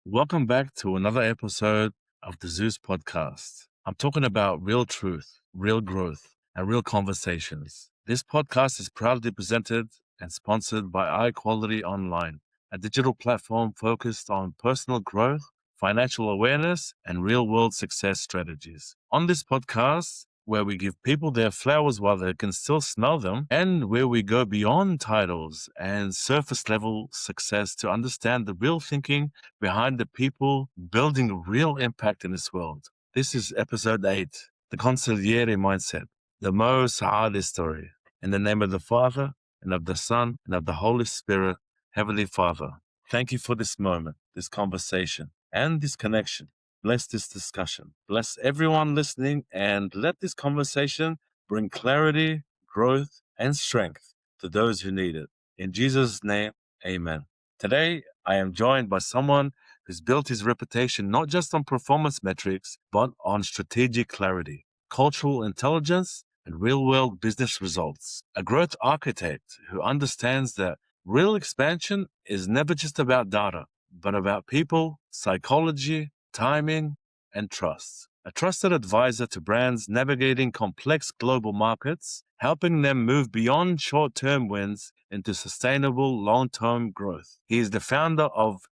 Welcome back to another episode of the Zeus Podcast. I'm talking about real truth, real growth, and real conversations. This podcast is proudly presented and sponsored by iQuality Online, a digital platform focused on personal growth, financial awareness, and real-world success strategies. On this podcast, where we give people their flowers while they can still smell them, and where we go beyond titles and surface level success to understand the real thinking behind the people building real impact in this world. This is episode 8, the Consigliere mindset, the Moe Saadeh story. In the name of the Father, and of the Son, and of the Holy Spirit, Heavenly Father, thank you for this moment, this conversation, and this connection. Bless this discussion. Bless everyone listening, and let this conversation bring clarity, growth, and strength to those who need it. In Jesus' name, amen. Today, I am joined by someone who's built his reputation not just on performance metrics, but on strategic clarity, cultural intelligence, and real-world business results. A growth architect who understands that real expansion is never just about data, but about people, psychology, timing, and trust. A trusted advisor to brands navigating complex global markets, helping them move beyond short-term wins into sustainable long-term growth. He is the founder of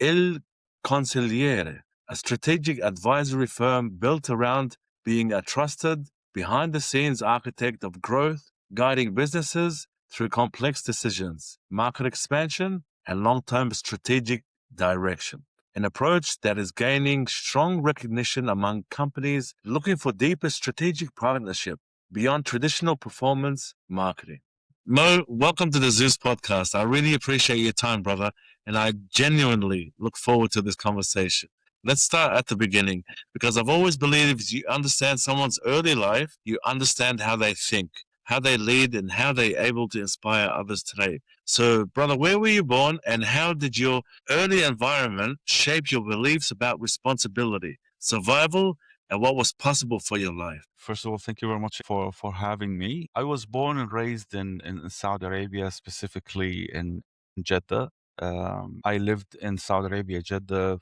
Consigliere, a strategic advisory firm built around being a trusted, behind-the-scenes architect of growth, guiding businesses through complex decisions, market expansion, and long-term strategic direction. An approach that is gaining strong recognition among companies looking for deeper strategic partnership beyond traditional performance marketing. Mo, welcome to the Zeus Podcast. I really appreciate your time, brother, and I genuinely look forward to this conversation. Let's start at the beginning, because I've always believed if you understand someone's early life, you understand how they think, how they lead, and how they're able to inspire others today. So, brother, where were you born, and how did your early environment shape your beliefs about responsibility, survival, and what was possible for your life? First of all, thank you very much for having me. I was born and raised in Saudi Arabia, specifically in Jeddah. I lived in Saudi Arabia, Jeddah,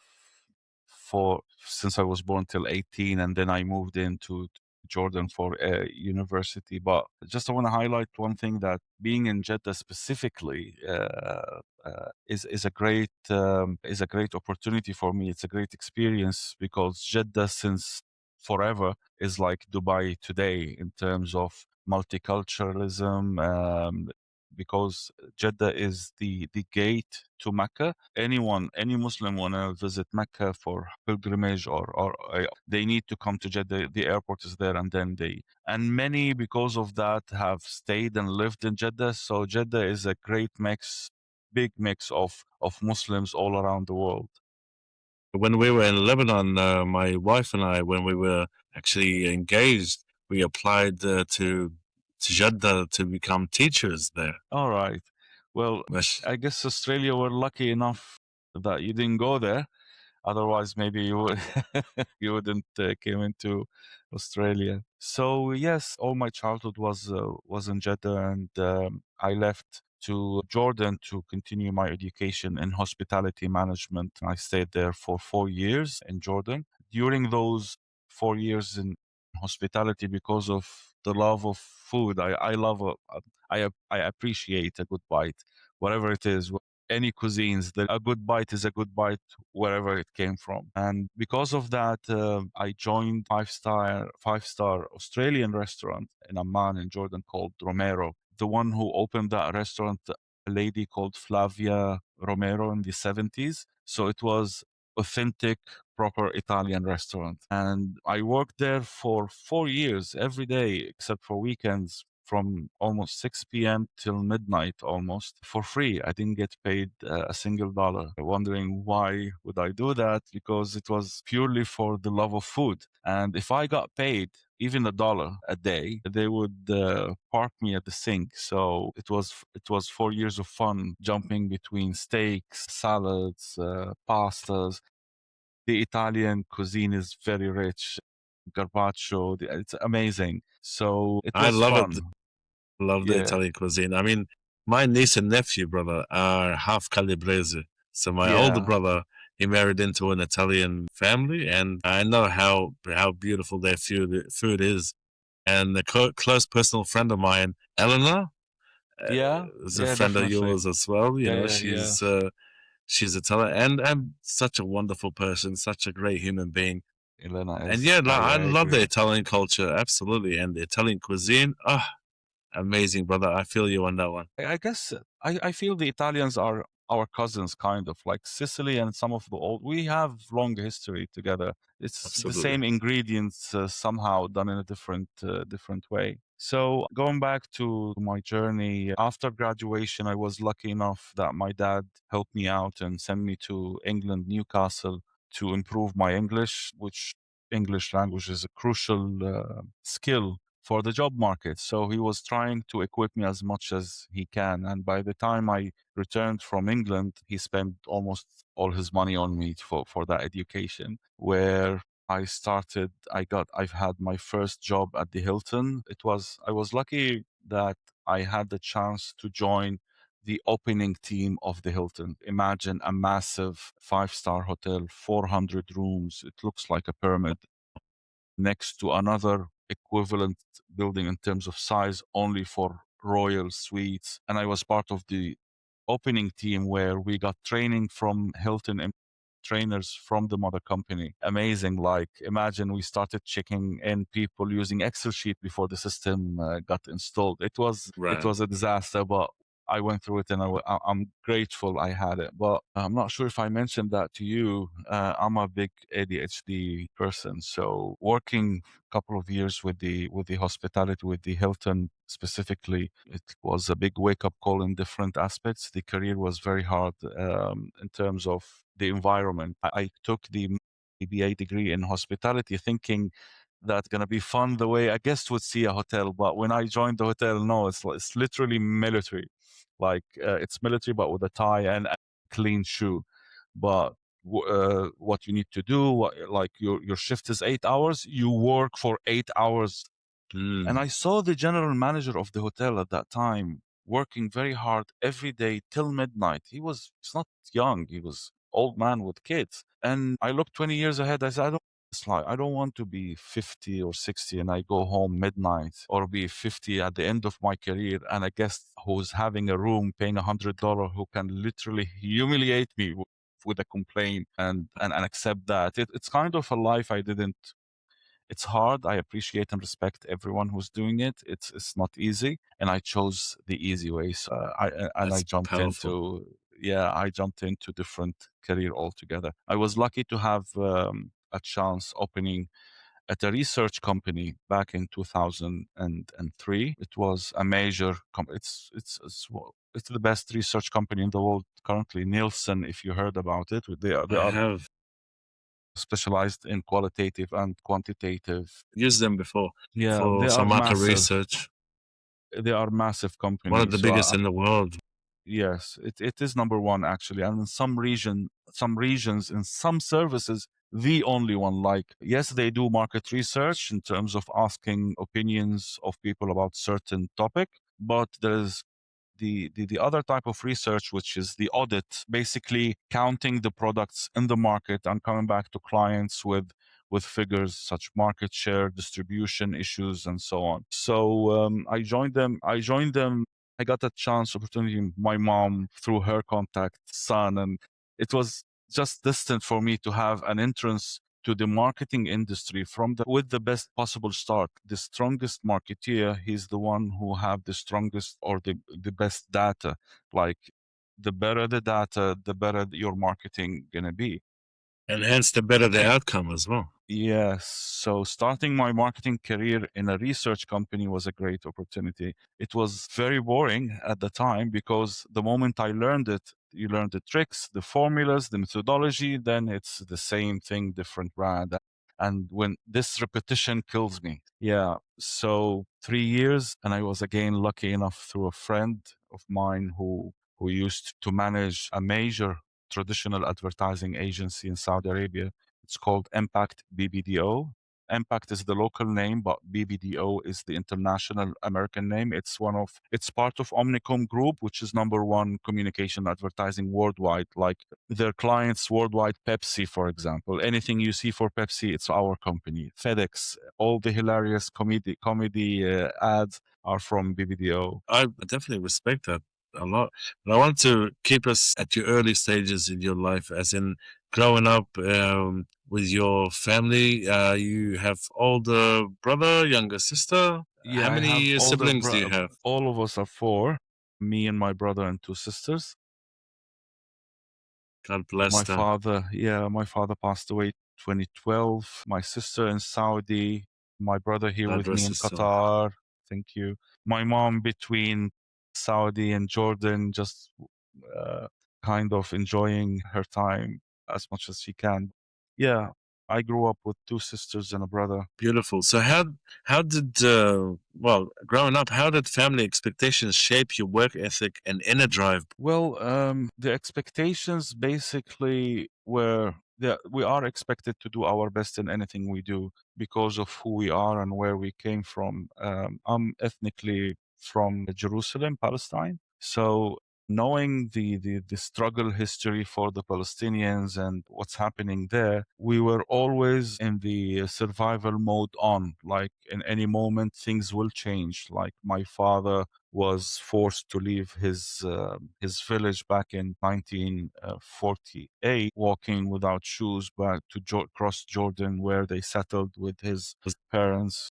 for since I was born till 18, and then I moved into Jordan for university. But just I want to highlight one thing, that being in Jeddah specifically is a great opportunity for me. It's a great experience because Jeddah, since forever, is like Dubai today in terms of multiculturalism, because Jeddah is the gate to Mecca. Any Muslim want to visit Mecca for pilgrimage, or they need to come to Jeddah. The airport is there, and then and many, because of that, have stayed and lived in Jeddah. So Jeddah is a great mix, big mix of Muslims all around the world. When we were in Lebanon, my wife and I, when we were actually engaged, we applied to Jeddah to become teachers there. All right. Well, I guess Australia were lucky enough that you didn't go there. Otherwise, maybe you would you wouldn't came into Australia. So yes, all my childhood was in Jeddah, and I left to Jordan to continue my education in hospitality management. I stayed there for 4 years in Jordan. During those 4 years in hospitality, because of the love of food, I love I appreciate a good bite, whatever it is. Any cuisines, that a good bite is a good bite wherever it came from. And because of that, I joined five-star Australian restaurant in Amman in Jordan called Romero. The one who opened that restaurant, a lady called Flavia Romero, in the 70s. So it was authentic, proper Italian restaurant. And I worked there for 4 years, every day except for weekends, from almost 6 p.m. till midnight, almost for free. I didn't get paid a single dollar. Wondering why would I do that? Because it was purely for the love of food. And if I got paid even $1 a day, they would park me at the sink. So it was 4 years of fun, jumping between steaks, salads, pastas. The Italian cuisine is very rich. Garbaccio, it's amazing. So it I was love it. fun. Love the Yeah. Italian cuisine. I mean, my niece and nephew, brother, are half Calabrese. So my older Yeah. brother, he married into an Italian family, and I know how beautiful their food is. And a close personal friend of mine, Eleanor, Yeah. is a Yeah, friend of definitely. yours as well. You Yeah, know, yeah, yeah. she's Italian and such a wonderful person, such a great human being. Elena And is, yeah, I I love the agree. Italian culture, absolutely, and the Italian cuisine. Ah, amazing, brother. I feel you on that one. I guess I feel the Italians are our cousins, kind of like Sicily and some of the old. We have long history together. It's the Absolutely. same ingredients somehow done in a different way. So going back to my journey after graduation, I was lucky enough that my dad helped me out and sent me to England, Newcastle, to improve my English, which English language is a crucial skill for the job market. So he was trying to equip me as much as he can. And by the time I returned from England, he spent almost all his money on me for that education. Where I've had my first job at the Hilton. I was lucky that I had the chance to join the opening team of the Hilton. Imagine a massive 5-star hotel, 400 rooms. It looks like a pyramid next to another equivalent building in terms of size only for royal suites. And I was part of the opening team where we got training from Hilton and trainers from the mother company. Amazing. Like, imagine we started checking in people using Excel sheet before the system got installed. It Right. was a disaster, but I went through it and I'm grateful I had it. But I'm not sure if I mentioned that to you. I'm a big ADHD person. So working a couple of years with the hospitality, with the Hilton specifically, it was a big wake up call in different aspects. The career was very hard in terms of the environment. I took the MBA degree in hospitality thinking that's going to be fun the way a guest would see a hotel. But when I joined the hotel, no, it's literally military. Like it's military, but with a tie and a clean shoe. But what you need to do, like your shift is 8 hours, you work for 8 hours. And Mm. I saw the general manager of the hotel at that time working very hard every day till midnight. He's not young, he was old man with kids. And I looked 20 years ahead. I said, I don't want to be 50 or 60 and I go home midnight, or be 50 at the end of my career and a guest who's having a room paying $100 who can literally humiliate me with a complaint and accept that. It's kind of a life I didn't. It's hard. I appreciate and respect everyone who's doing it. It's not easy, and I chose the easy way. So I That's jumped powerful. into, yeah, I jumped into different career altogether. I was lucky to have a chance opening at a research company back in 2003. It was a major it's the best research company in the world currently. Nielsen, if you heard about it, they I are have specialized in qualitative and quantitative. used them before Yeah, for some market research. they are massive One of companies. the So biggest in the world. yes, it is number one actually, and in some regions, in some services, the only one. Like, yes, they do market research in terms of asking opinions of people about certain topic, but there is the other type of research, which is the audit, basically counting the products in the market and coming back to clients with figures such market share, distribution issues, and so on. So I joined them. I got a chance, opportunity. My mom, through her contact, son, and it was just distant for me to have an entrance to the marketing industry with the best possible start. The strongest marketeer, he's the one who have the strongest or the best data. Like, the better the data, the better your marketing gonna be. And hence the better the outcome as well. Yes. So starting my marketing career in a research company was a great opportunity. It was very boring at the time because the moment I learned it, you learn the tricks, the formulas, the methodology, then it's the same thing, different brand. And when this repetition kills me. Yeah. So 3 years, and I was again lucky enough through a friend of mine who used to manage a major traditional advertising agency in Saudi Arabia. It's called Impact BBDO. Impact is the local name, but BBDO is the international American name. It's part of Omnicom Group, which is #1 communication advertising worldwide. Like their clients worldwide, Pepsi, for example. Anything you see for Pepsi, it's our company. FedEx, all the hilarious comedy ads are from BBDO. I definitely respect that a lot. But I want to keep us at your early stages in your life, as in growing up with your family. You have older brother, younger sister. Yeah, How I have many older siblings do you have? all of us are 4. Me and my brother and 2 sisters. God bless them. My father passed away 2012. My sister in Saudi. My brother here God with me rest in his soul. Qatar. Thank you. My mom between Saudi and Jordan, just kind of enjoying her time as much as she can. Yeah, I grew up with 2 sisters and a brother. Beautiful. So how did growing up, how did family expectations shape your work ethic and inner drive? Well, the expectations basically were that we are expected to do our best in anything we do because of who we are and where we came from. I'm ethnically from Jerusalem, Palestine. So knowing the struggle history for the Palestinians and what's happening there, we were always in the survival mode on. Like in any moment, things will change. Like my father was forced to leave his village back in 1948, walking without shoes back to cross Jordan, where they settled with his parents.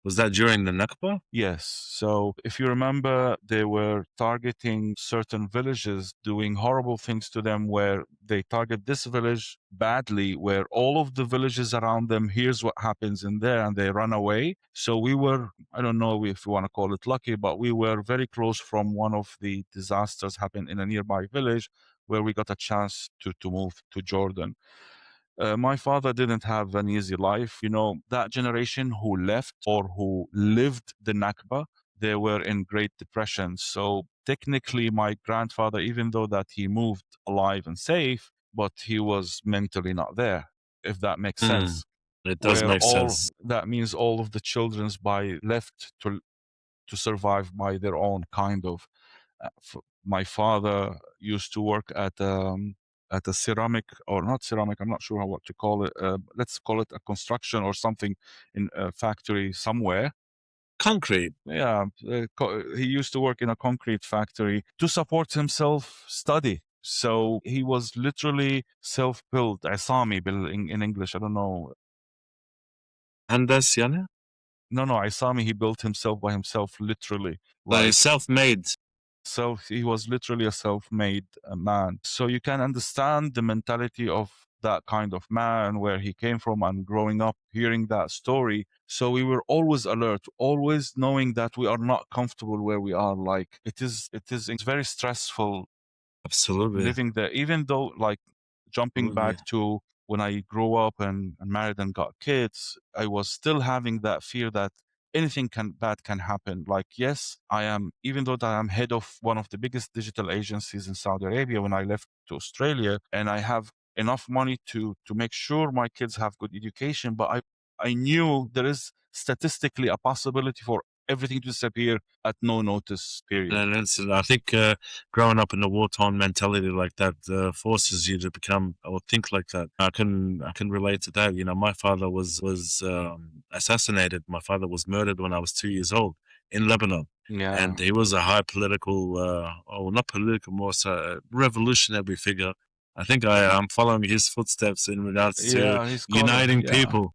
Was that during the Nakba? Yes. So if you remember, they were targeting certain villages, doing horrible things to them, where they target this village badly, where all of the villages around them hears what happens in there and they run away. So we were, I don't know if you want to call it lucky, but we were very close from one of the disasters happened in a nearby village where we got a chance to move to Jordan. My father didn't have an easy life. You know, that generation who left or who lived the Nakba, they were in Great Depression. So technically, my grandfather, even though that he moved alive and safe, but he was mentally not there, if that makes sense. It does Where make all sense. that means all of the children's by left to survive by their own kind of. My father used to work at a ceramic or not ceramic. I'm not sure what to call it. Let's call it a construction or something in a factory somewhere. Concrete. Yeah, he used to work in a concrete factory to support himself, study. So he was literally self-built. Asami in English. I don't know. Handas yani? No, Asami. He built himself by himself, literally. Like self-made. So he was literally a self-made man. So you can understand the mentality of that kind of man, where he came from, and growing up hearing that story. So we were always alert, always knowing that we are not comfortable where we are. Like it's very stressful. Absolutely. Living there, even though, like, jumping back to when I grew up and married and got kids, I was still having that fear that anything bad can happen. Like, yes, I am, even though that I'm head of one of the biggest digital agencies in Saudi Arabia when I left to Australia, and I have enough money to make sure my kids have good education, but I knew there is statistically a possibility for everything to disappear at no notice period. And I think growing up in a war-torn mentality like that forces you to become or think like that. I can relate to that. You know, my father was assassinated. My father was murdered when I was 2 years old in Lebanon. Yeah. And he was a high political, or not political, more so revolutionary figure. I think I'm following his footsteps in regards to uniting people.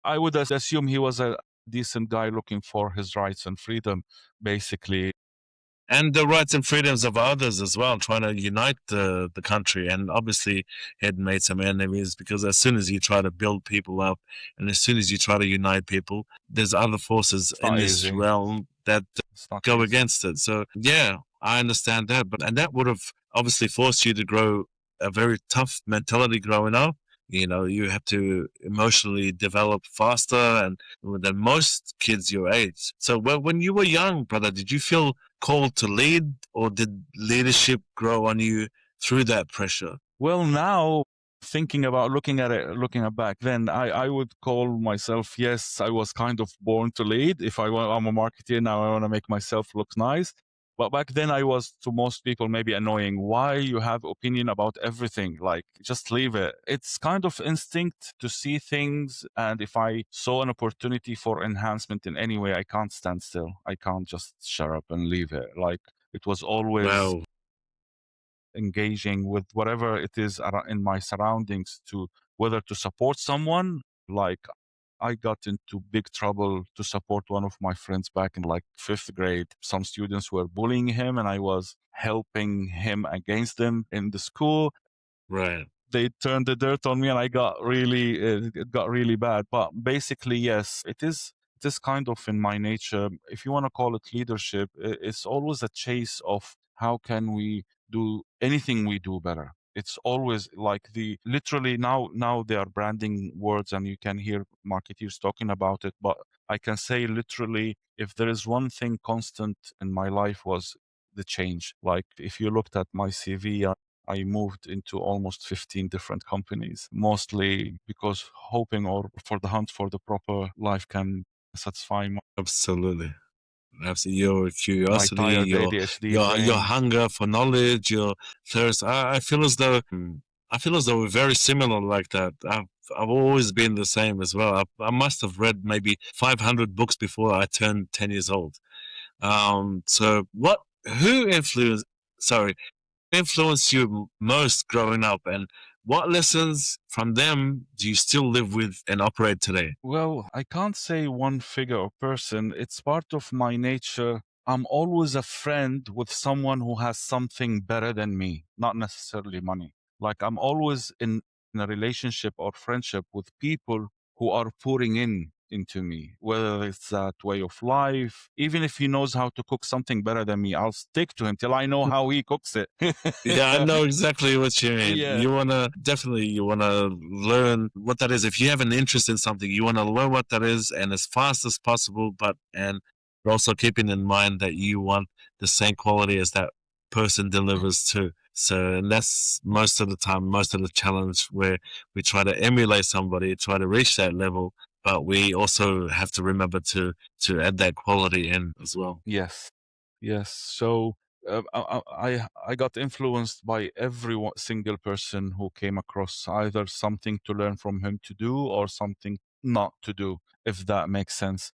I would assume he was a decent guy looking for his rights and freedom, basically. And the rights and freedoms of others as well, trying to unite the country. And obviously, he had made some enemies, because as soon as you try to build people up and as soon as you try to unite people, there's other forces in this realm that go against it. So, yeah, I understand that. And that would have obviously forced you to grow a very tough mentality growing up. You know, you have to emotionally develop faster and than most kids your age. So when you were young, brother, did you feel called to lead, or did leadership grow on you through that pressure? Well, now thinking about looking at back then, I would call myself, yes, I was kind of born to lead. If I'm a marketer now, I want to make myself look nice. But back then I was, to most people, maybe annoying. Why you have opinion about everything? Like, just leave it. It's kind of instinct to see things. And if I saw an opportunity for enhancement in any way, I can't stand still. I can't just shut up and leave it. Like, it was always Wow. engaging with whatever it is in my surroundings, to whether to support someone. Like, I got into big trouble to support one of my friends back in like 5th grade. Some students were bullying him and I was helping him against them in the school. Right. They turned the dirt on me and it got really bad. But basically, yes, it is kind of in my nature. If you want to call it leadership, it's always a chase of how can we do anything we do better. It's always like literally now they are branding words and you can hear marketeers talking about it. But I can say literally, if there is one thing constant in my life, was the change. Like, if you looked at my CV, I moved into almost 15 different companies, mostly because hoping or for the hunt for the proper life can satisfy Absolutely. Absolutely. Your my curiosity, tired ADHD your brain. hunger for knowledge, your thirst. I feel as though we're very similar like that. I've always been the same as well. I must have read maybe 500 books before I turned 10 years old. So who influenced you most growing up, and what lessons from them do you still live with and operate today? Well, I can't say one figure or person. It's part of my nature. I'm always a friend with someone who has something better than me, not necessarily money. Like, I'm always in a relationship or friendship with people who are pouring into me, whether it's that way of life. Even if he knows how to cook something better than me, I'll stick to him till I know how he cooks it. Yeah, I know exactly what you mean. Yeah. You wanna learn what that is. If you have an interest in something, you wanna learn what that is and as fast as possible, but also keeping in mind that you want the same quality as that person delivers too. So, and that's most of the time, most of the challenge, where we try to emulate somebody, try to reach that level, but we also have to remember to add that quality in as well. Yes, yes. So I got influenced by single person who came across either something to learn from him to do or something not to do, if that makes sense.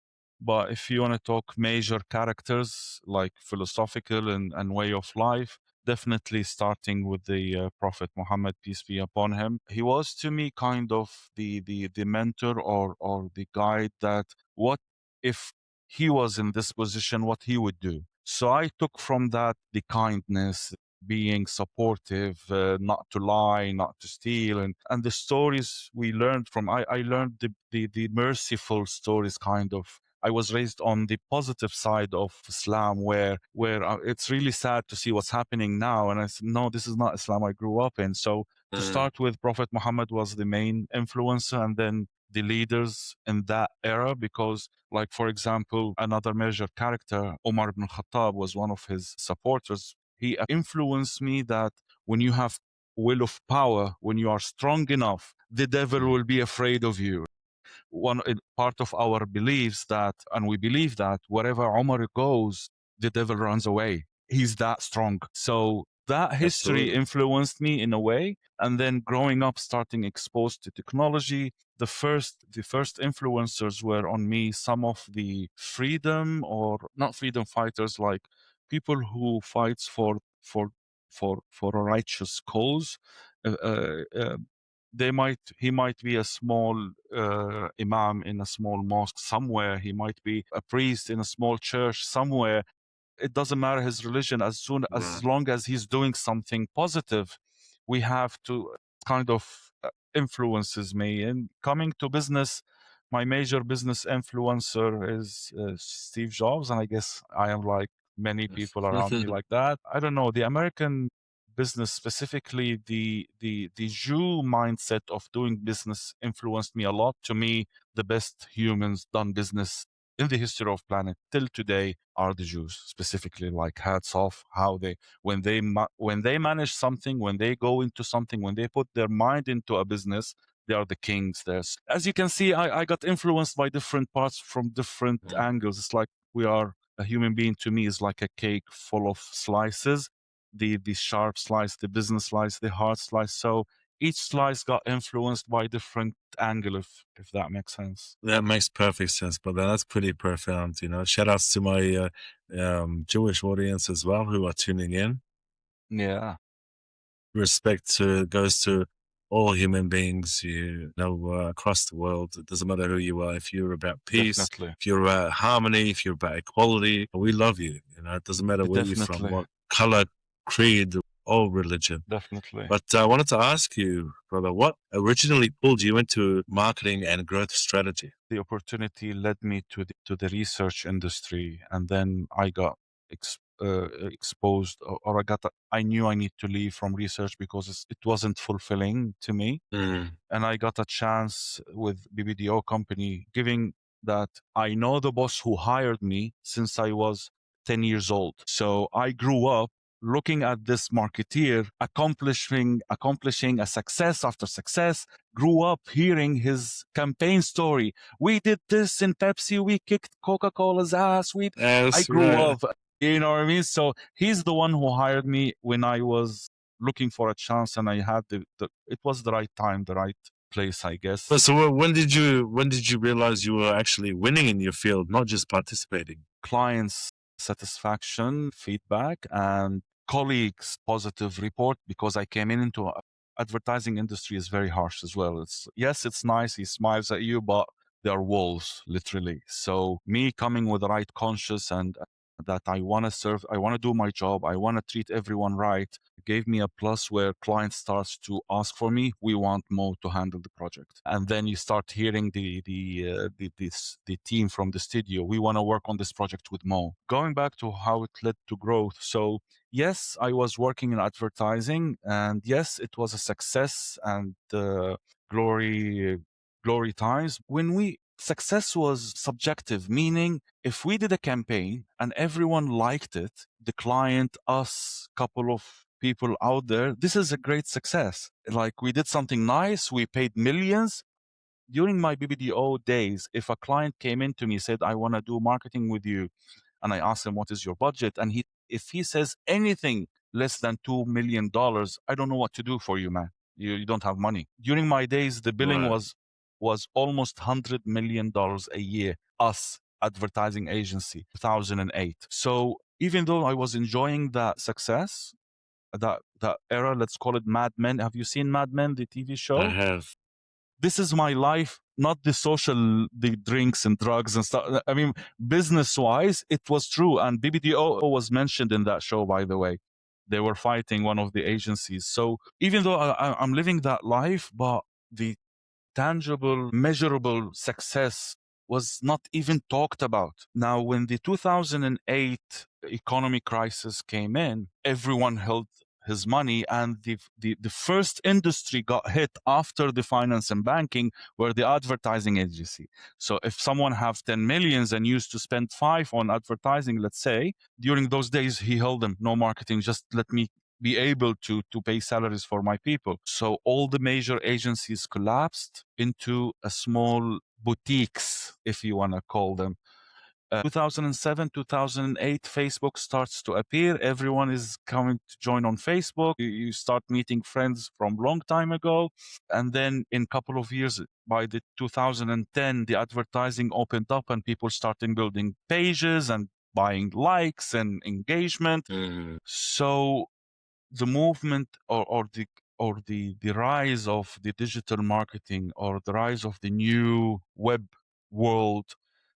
But if you want to talk major characters like philosophical and way of life, definitely starting with the Prophet Muhammad, peace be upon him. He was to me kind of the mentor or the guide that, what if he was in this position, what he would do. So I took from that the kindness, being supportive, not to lie, not to steal, and the stories we learned from. I learned the merciful stories, kind of. I was raised on the positive side of Islam, where it's really sad to see what's happening now. And I said, no, this is not Islam I grew up in. So to start with, Prophet Muhammad was the main influencer, and then the leaders in that era. Because, like, for example, another major character, Omar ibn Khattab, was one of his supporters. He influenced me that when you have will of power, when you are strong enough, the devil will be afraid of you. One part of our beliefs that, and we believe that wherever Omar goes, the devil runs away. He's that strong. So that history Absolutely. influenced me in a way. And then growing up, starting exposed to technology, the first influencers were on me some of the freedom, or not freedom fighters, like people who fights for a righteous cause. Uh, uh, uh, he might be a small imam in a small mosque somewhere. He might be a priest in a small church somewhere. It doesn't matter his religion, as Right. long as he's doing something positive. We have to kind of influences me. And coming to business, my major business influencer is Steve Jobs, and I guess I am like many people around me like that. I don't know, the American business, specifically the Jew mindset of doing business, influenced me a lot. To me, the best humans done business in the history of planet till today are the Jews. Specifically, like, hats off how they, when they manage something, when they go into something, when they put their mind into a business, they are the kings. There's, as you can see, I got influenced by different parts from different angles. It's like we are, a human being to me is like a cake full of slices, the sharp slice, the business slice, the hard slice. So each slice got influenced by different angle, if that makes sense. That makes perfect sense, but that's pretty profound. Shout outs to my Jewish audience as well who are tuning in. Yeah. Respect goes to all human beings, across the world. It doesn't matter who you are. If you're about peace, Definitely. if you're about harmony, if you're about equality, we love you. It doesn't matter where you're from, what color, creed, or religion. Definitely. But I wanted to ask you, brother, what originally pulled you into marketing and growth strategy? The opportunity led me to the research industry, and then I got exposed, or I knew I need to leave from research because it wasn't fulfilling to me. And I got a chance with BBDO company, giving that I know the boss who hired me since I was 10 years old. So I grew up looking at this marketeer accomplishing a success after success, grew up hearing his campaign story. We did this in Pepsi, we kicked Coca-Cola's ass. I grew up, you know what I mean? So he's the one who hired me when I was looking for a chance, and I had it was the right time, the right place, I guess. So when did you realize you were actually winning in your field, not just participating? Clients' satisfaction, feedback, and colleagues' positive report, because I came into advertising industry is very harsh as well. It's nice, he smiles at you, but they are wolves, literally. So me coming with the right conscience and that I want to serve, I want to do my job, I want to treat everyone right, gave me a plus where client starts to ask for me. We want Mo to handle the project, and then you start hearing the team from the studio. We want to work on this project with Mo. Going back to how it led to growth. So yes, I was working in advertising, and yes, it was a success and glory times. Success was subjective, meaning if we did a campaign and everyone liked it, the client, us, couple of people out there, this is a great success. Like, we did something nice, we paid millions. During my BBDO days, if a client came in to me, said, I want to do marketing with you, and I asked him, what is your budget? And if he says anything less than $2 million, I don't know what to do for you, man. You don't have money. During my days, the billing was almost $100 million a year, us, advertising agency, 2008. So even though I was enjoying that success, that era, let's call it Mad Men. Have you seen Mad Men, the TV show? I have. This is my life, not the drinks and drugs and stuff. I mean, business-wise, it was true. And BBDO was mentioned in that show, by the way. They were fighting one of the agencies. So even though I'm living that life, but the tangible, measurable success was not even talked about. Now, when the 2008 economic crisis came in, everyone held his money, and the first industry got hit after the finance and banking were the advertising agency. So if someone have 10 millions and used to spend 5 on advertising, let's say, during those days, he held them, no marketing, just let me be able to pay salaries for my people. So all the major agencies collapsed into a small boutiques, if you want to call them. 2007, 2008, Facebook starts to appear. Everyone is coming to join on Facebook. You start meeting friends from long time ago. And then in a couple of years, by the 2010, the advertising opened up and people started building pages and buying likes and engagement. So the movement or the rise of the digital marketing, or the rise of the new web world,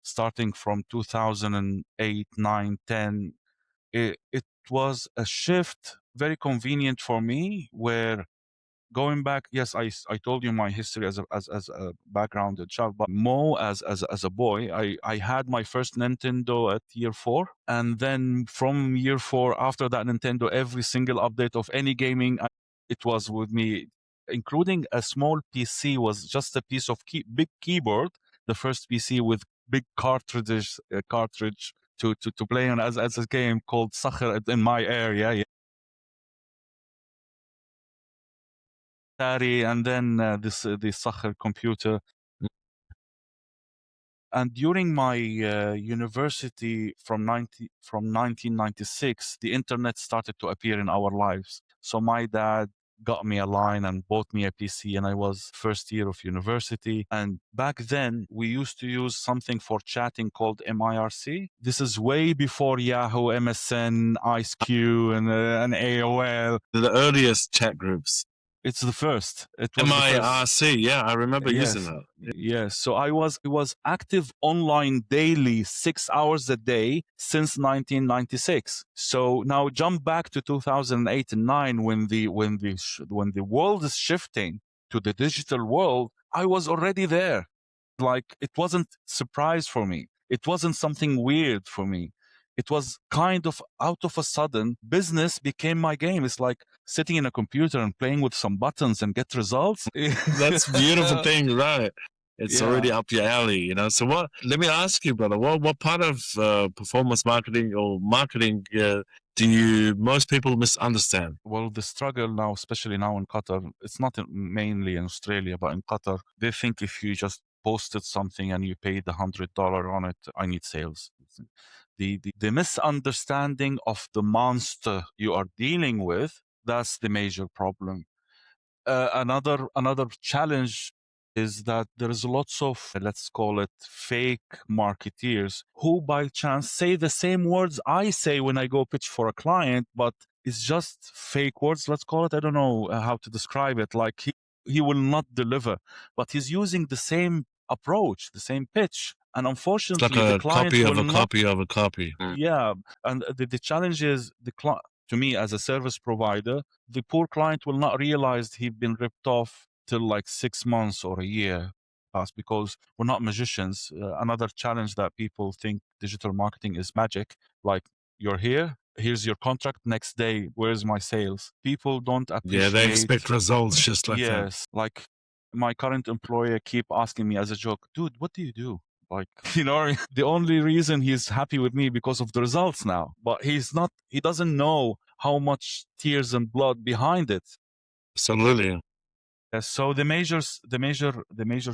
starting from 2008, 9, 10, it was a shift very convenient for me, where going back, yes, I told you my history as a background child, but Mo, as a boy, I had my first Nintendo at year 4, and then from year 4, after that Nintendo, every single update of any gaming, it was with me, including a small PC, was just a piece of big keyboard, the first PC with big cartridge to play on as a game called Sakhr in my area. And then the Sakhr computer. And during my university from 1996, the internet started to appear in our lives. So my dad got me a line and bought me a PC, and I was first year of university. And back then, we used to use something for chatting called MIRC. This is way before Yahoo, MSN, IceQ, and AOL. The earliest chat groups. It's the first. It was MIRC, yeah, I remember using yes, that. yes. So I was active online daily, 6 hours a day since 1996. So now jump back to 2008 and 9 when the world is shifting to the digital world. I was already there. Like, it wasn't surprise for me. It wasn't something weird for me. It was kind of out of a sudden, business became my game. It's like sitting in a computer and playing with some buttons and get results. That's a beautiful thing, right? It's already Yeah. up your alley, you know. So let me ask you, brother, what part of performance marketing or marketing do most people misunderstand? Well, the struggle now, especially now in Qatar, it's not mainly in Australia, but in Qatar, they think if you just posted something and you paid $100 on it, I need sales. The misunderstanding of the monster you are dealing with, that's the major problem. Another challenge is that there is lots of, let's call it, fake marketeers who by chance say the same words I say when I go pitch for a client, but it's just fake words, let's call it. I don't know how to describe it. Like, he will not deliver, but he's using the same approach, the same pitch. And It's like unfortunately, the a client copy will of a not. copy of a copy. Yeah. And the challenge is to me as a service provider, the poor client will not realize he's been ripped off till like 6 months or a year past, because we're not magicians. Another challenge that people think digital marketing is magic. Like, you're here, here's your contract, next day, where's my sales? People don't Yeah, they appreciate. expect results just like that. Yes. Like, my current employer keep asking me as a joke, dude, what do you do? Like, the only reason he's happy with me because of the results now, but he doesn't know how much tears and blood behind it. Absolutely. So the major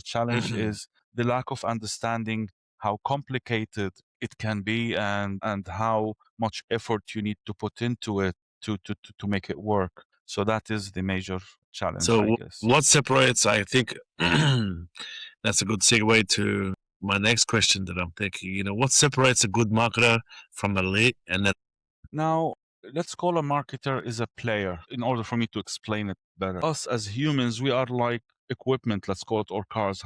challenge is the lack of understanding how complicated it can be, and how much effort you need to put into it to make it work. So that is the major challenge, I So guess. what separates, I think, that's a good segue to my next question that I'm thinking, you know, what separates a good marketer from a elite and that Now, let's call a marketer is a player in order for me to explain it better. Us as humans, we are like equipment, let's call it, or cars.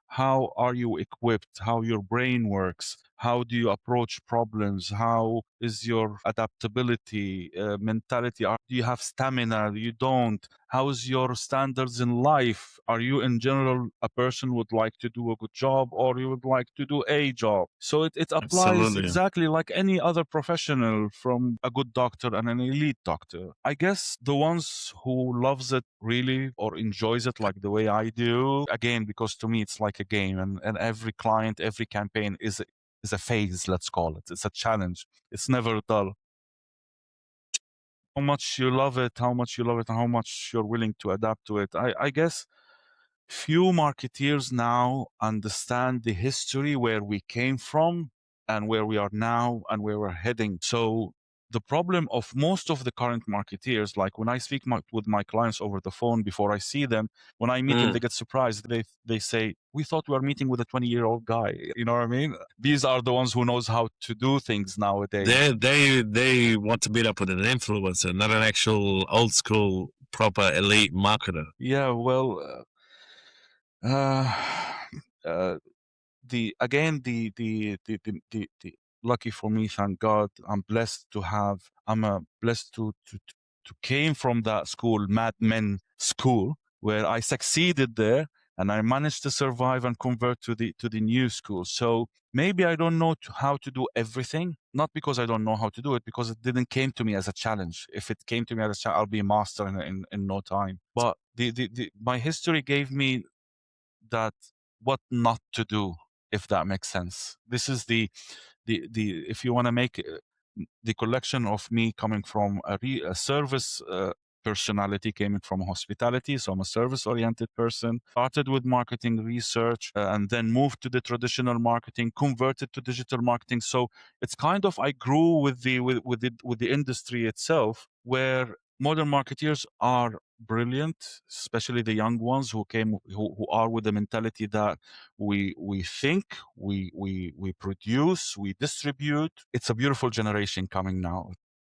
How are you equipped? How your brain works? How do you approach problems? How is your adaptability, mentality? Do you have stamina? You don't. How is your standards in life? Are you in general a person who would like to do a good job, or you would like to do a job? So it applies absolutely. exactly like any other professional, from a good doctor and an elite doctor. I guess the ones who loves it really or enjoys it like the way I do, again, because to me it's like a game, and every client, every campaign is a phase, let's call it. It's a challenge. It's never dull. How much you love it, and how much you're willing to adapt to it. I guess few marketeers now understand the history, where we came from and where we are now and where we're heading. So the problem of most of the current marketeers, like when I speak with my clients over the phone before I see them, when I meet them, they get surprised. They say, we thought we were meeting with a 20-year-old guy. You know what I mean? These are the ones who knows how to do things nowadays. They want to meet up with an influencer, not an actual old school proper elite marketer. Yeah, well, uh, uh, the lucky for me, thank God, I'm blessed to have. Blessed to came from that school, Mad Men school, where I succeeded there, and I managed to survive and convert to the new school. So maybe I don't know how to do everything, not because I don't know how to do it, because it didn't came to me as a challenge. If it came to me as a challenge, I'll be a master in no time. But my history gave me that what not to do. if that makes sense. This is the if you want to make the collection of me coming from a service personality, came from hospitality, so I'm a service-oriented person. Started with marketing research and then moved to the traditional marketing, converted to digital marketing. So it's kind of I grew with the industry itself, where modern marketeers are brilliant, especially the young ones who are with the mentality that we think, we produce, we distribute. It's a beautiful generation coming now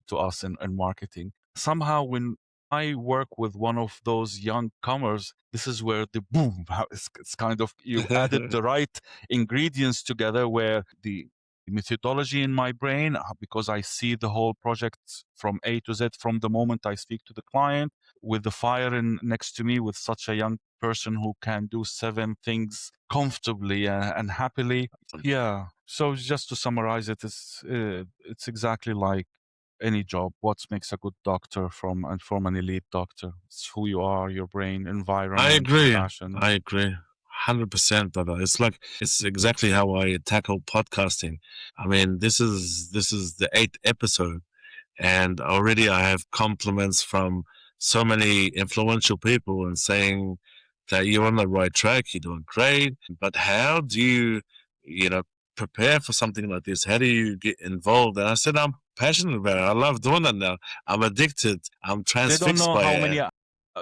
to us in marketing. Somehow when I work with one of those young comers, this is where the boom, it's kind of, you added the right ingredients together, where the methodology in my brain, because I see the whole project from A to Z from the moment I speak to the client, with the fire next to me, with such a young person who can do 7 things comfortably and happily. Yeah. So just to summarize it, it's exactly like any job. What makes a good doctor from an elite doctor? It's who you are, your brain, I environment, agree. passion. I agree. 100%, brother. It's exactly how I tackle podcasting. I mean, this is the 8th episode, and already I have compliments from so many influential people and saying that you're on the right track, you're doing great. But how do you know, prepare for something like this? How do you get involved? And I said, I'm passionate about it. I love doing it now. I'm addicted. I'm They don't transfixed know by how it. many.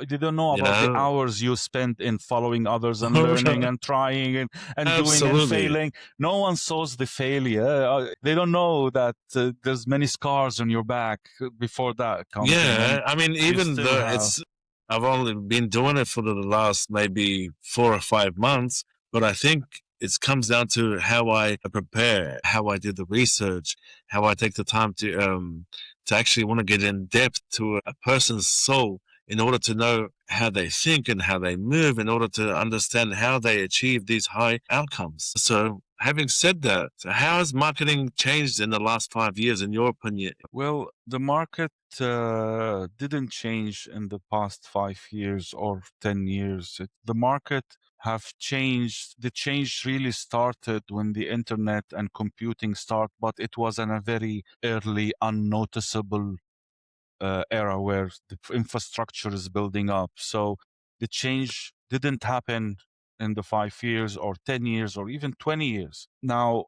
They don't know You about the know, hours you spend in following others and learning and trying and doing and absolutely. failing. No one saws the failure. They don't know that there's many scars on your back before that comes in, Yeah, and I mean, you even still though have. I've only been doing it for the last maybe 4 or 5 months, but I think it comes down to how I prepare, how I do the research, how I take the time to actually want to get in depth to a person's soul in order to know how they think and how they move, in order to understand how they achieve these high outcomes. So, having said that, so how has marketing changed in the last 5 years, in your opinion? Well, the market didn't change in the past 5 years or 10 years. The market have changed. The change really started when the internet and computing start, but it was in a very early, unnoticeable era where the infrastructure is building up. So the change didn't happen in the 5 years or 10 years or even 20 years. Now,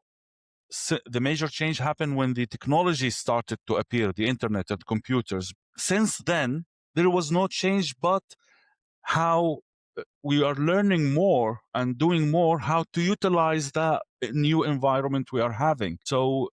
the major change happened when the technology started to appear, the internet and computers. Since then, there was no change, but how we are learning more and doing more how to utilize that new environment we are having. So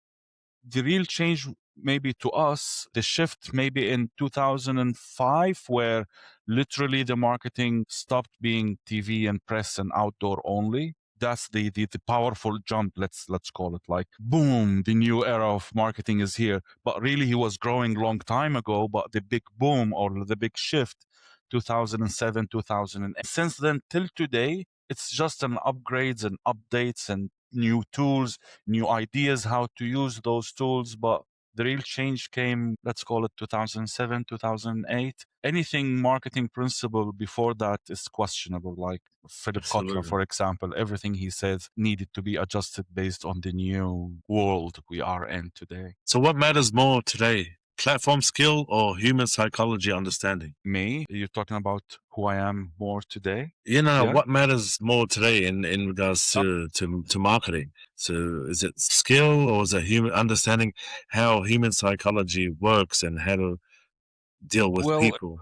the real change maybe to us, the shift maybe in 2005, where literally the marketing stopped being TV and press and outdoor only. That's the powerful jump, let's call it, like boom, the new era of marketing is here. But really he was growing long time ago, but the big boom or the big shift 2007, 2008. Since then till today, it's just an upgrades and updates and new tools, new ideas how to use those tools. But the real change came, let's call it 2007, 2008. Anything marketing principle before that is questionable. Like Philip Kotler, Absolutely. for example, everything he says needed to be adjusted based on the new world we are in today. So, what matters more today? Platform skill or human psychology understanding? Me, you're talking about who I am more today? You know, Yeah. what matters more today in regards to marketing? So, is it skill or is it human understanding how human psychology works and how to deal with Well, people?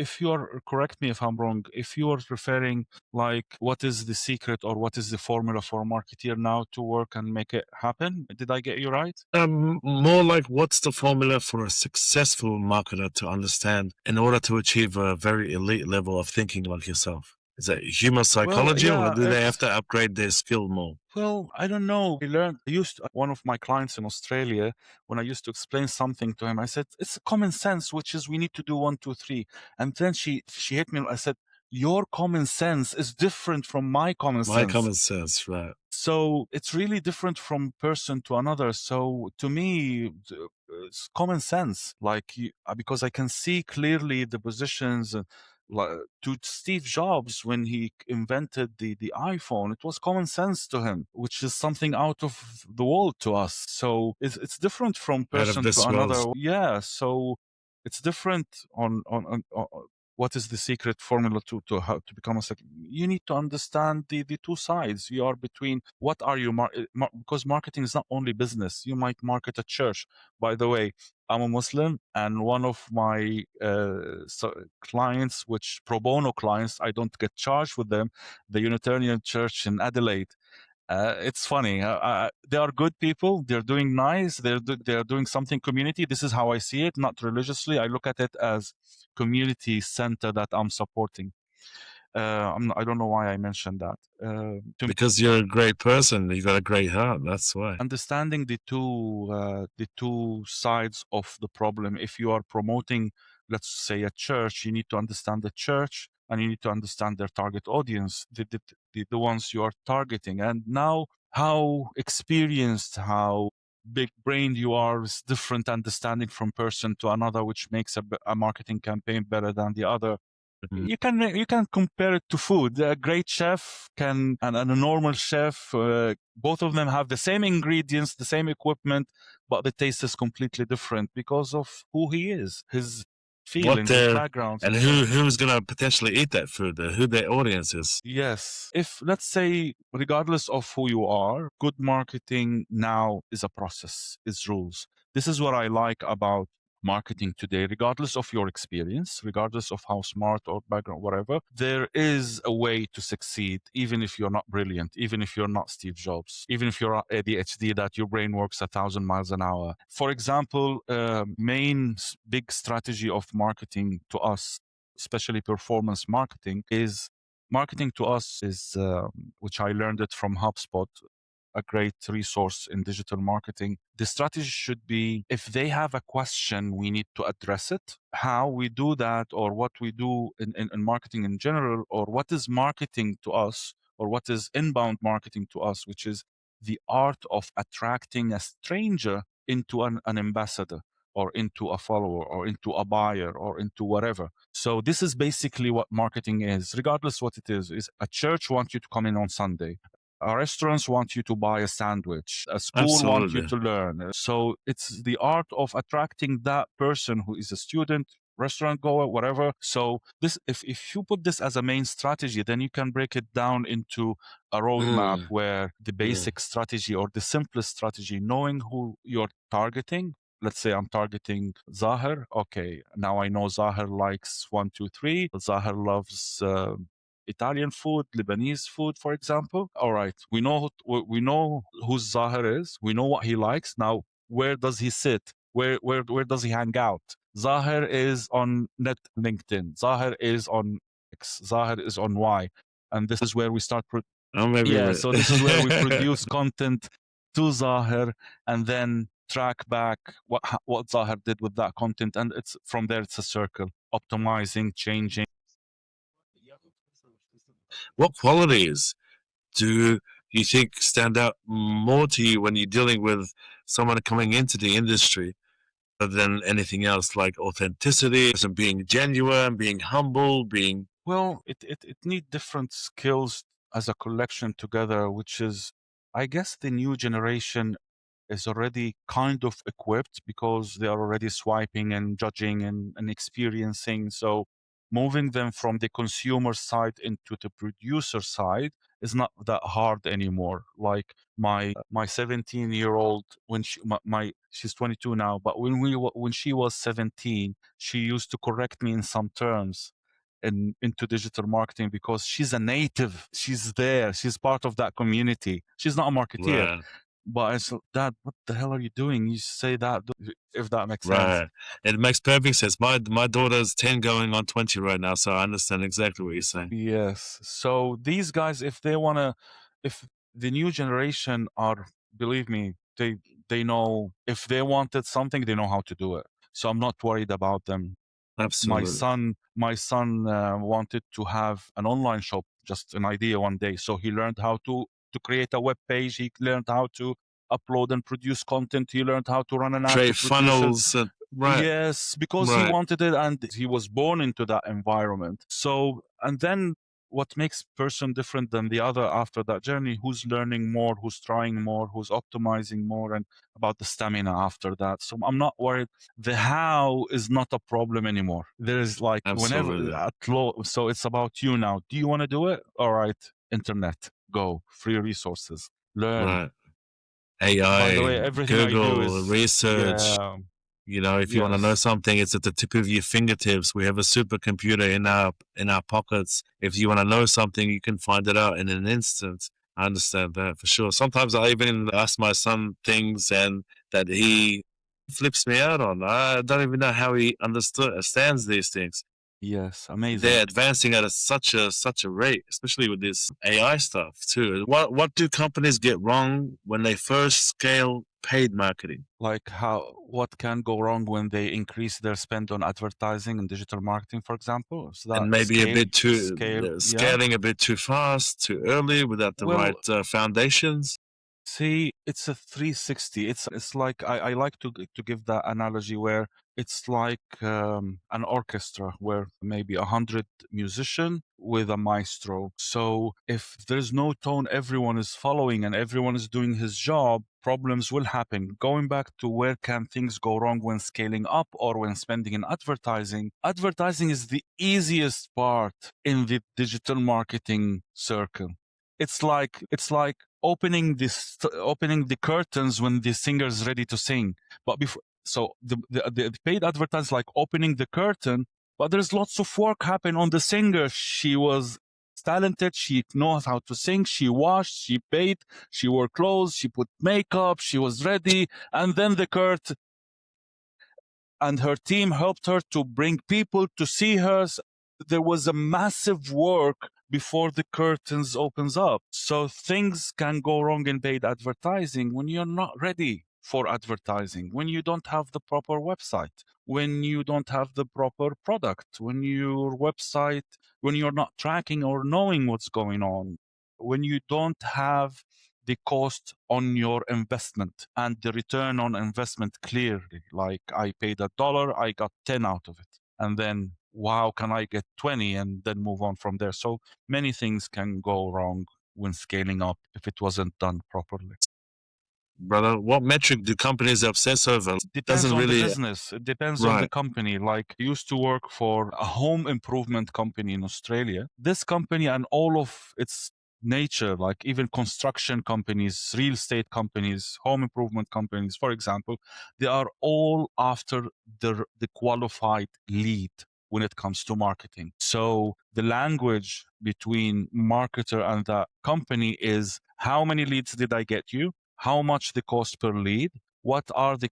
if you are, correct me if I'm wrong, if you are referring like what is the secret or what is the formula for a marketeer now to work and make it happen, did I get you right? More like what's the formula for a successful marketer to understand in order to achieve a very elite level of thinking like yourself? Is that human Well, psychology or yeah, do they have it's to upgrade their skill more? well, I don't know. I used to, one of my clients in Australia, when I used to explain something to him, I said, it's common sense, which is we need to do one, two, three. And then she hit me. I said, your common sense is different from my common My sense. common sense, right? So it's really different from person to another. So to me, it's common sense, like because I can see clearly the positions To Steve Jobs, when he invented the iPhone, it was common sense to him, which is something out of the world to us. So it's different from Out of person to this another. world. Yeah, so it's different on what is the secret formula to how to become a you need to understand the two sides. You are between what are you because marketing is not only business. You might market a church. By the way, I'm a Muslim, and one of my clients, which pro bono clients, I don't get charged with them, the Unitarian Church in Adelaide. It's funny. They are good people. They're doing nice. They're doing something community. This is how I see it, not religiously. I look at it as community center that I'm supporting. I don't know why I mentioned that. Because you're a great person. You got a great heart. That's why. Understanding the two sides of the problem. If you are promoting, let's say, a church, you need to understand the church and you need to understand their target audience, the ones you are targeting. And now, how experienced, how big brained you are is different understanding from person to another, which makes a marketing campaign better than the other. You can compare it to food. A great chef and a normal chef, both of them have the same ingredients, the same equipment, but the taste is completely different because of who he is, his feelings, his backgrounds, and who's gonna potentially eat that food, who their audience is. Yes. If, let's say, regardless of who you are, good marketing now is a process, is rules. This is what I like about marketing today, regardless of your experience, regardless of how smart or background, whatever, there is a way to succeed, even if you're not brilliant, even if you're not Steve Jobs, even if you're ADHD, that your brain works 1,000 miles an hour. For example, main big strategy of marketing to us, especially performance marketing, is marketing to us is, which I learned it from HubSpot, a great resource in digital marketing. The strategy should be, if they have a question, we need to address it. How we do that, or what we do in marketing in general, or what is marketing to us, or what is inbound marketing to us, which is the art of attracting a stranger into an ambassador, or into a follower, or into a buyer, or into whatever. So this is basically what marketing is, regardless what it is a church wants you to come in on Sunday. Restaurants want you to buy a sandwich. A school wants you to learn. So it's the art of attracting that person who is a student, restaurant goer, whatever. So this, if you put this as a main strategy, then you can break it down into a roadmap where the basic strategy, or the simplest strategy, knowing who you're targeting. Let's say I'm targeting Zahir. Okay, now I know Zahir likes 1, 2, 3. Zahir loves Italian food, Lebanese food, for example. All right, we know who Zahir is. We know what he likes. Now, where does he sit? Where does he hang out? Zahir is on LinkedIn. Zahir is on X. Zahir is on Y, and this is where we start. So this is where we produce content to Zahir, and then track back what Zahir did with that content, and it's from there. It's a circle, optimizing, changing. What qualities do you think stand out more to you when you're dealing with someone coming into the industry than anything else, like authenticity and being genuine, being humble, being... Well, it needs different skills as a collection together, which is, I guess, the new generation is already kind of equipped because they are already swiping and judging and experiencing. So moving them from the consumer side into the producer side is not that hard anymore. Like my 17-year-old, when she's 22 now, but when she was 17, she used to correct me in some terms into digital marketing because she's a native. She's there. She's part of that community. She's not a marketeer. Right. But I said, Dad, what the hell are you doing? You say that, if that makes sense. Right. It makes perfect sense. My daughter's 10 going on 20 right now, so I understand exactly what you're saying. Yes. So these guys, if the new generation are, believe me, they know, if they wanted something, they know how to do it. So I'm not worried about them. Absolutely. My son wanted to have an online shop, just an idea one day. So he learned how to create a web page. He learned how to upload and produce content. He learned how to run an ad Create to produce it. funnels. Right. Yes, because he Right. wanted it and he was born into that environment. So, and then what makes person different than the other after that journey? Who's learning more, who's trying more, who's optimizing more, and about the stamina after that. So I'm not worried. The how is not a problem anymore. There's like whenever Absolutely. at low, so it's about you now. Do you want to do it? All right, internet, go, free resources, learn. Right. By the way, AI, everything I do Google, is, research. yeah, You know, if you want to know yes. something, it's at the tip of your fingertips. We have a supercomputer in our pockets. If you want to know something, you can find it out in an instant. I understand that for sure. Sometimes I even ask my son things and that he flips me out on. I don't even know how he understands these things. Yes, They're amazing. advancing at such a rate, especially with this AI stuff too. What do companies get wrong when they first scale paid marketing? Like how, what can go wrong when they increase their spend on advertising and digital marketing, for example? So that And maybe a bit too scale, yeah. scaling a bit too fast, too early, without the right Well, foundations. see, it's a 360. It's like I like to give that analogy where it's like an orchestra where maybe 100 musician with a maestro. So if there's no tone, everyone is following and everyone is doing his job, problems will happen. Going back to where can things go wrong when scaling up or when spending in advertising, advertising is the easiest part in the digital marketing circle. It's like opening the curtains when the singer's ready to sing. But before, so the paid advertising like opening the curtain, but there's lots of work happen on the singer. She was talented, she knows how to sing, she washed, she bathed, she wore clothes, she put makeup, she was ready, and then the curtain and her team helped her to bring people to see her. There was a massive work before the curtains opens up. So things can go wrong in paid advertising when you're not ready for advertising, when you don't have the proper website, when you don't have the proper product, when your website, when you're not tracking or knowing what's going on, when you don't have the cost on your investment and the return on investment clearly. Like I paid $1, I got 10 out of it. And then, wow, can I get 20 and then move on from there? So many things can go wrong when scaling up if it wasn't done properly. Brother, what metric do companies obsess over? Depends Doesn't on the really business. It depends on the right. company. Like I used to work for a home improvement company in Australia. This company and all of its nature, like even construction companies, real estate companies, home improvement companies, for example, they are all after the qualified lead when it comes to marketing. So the language between marketer and the company is how many leads did I get you? How much the cost per lead? What are the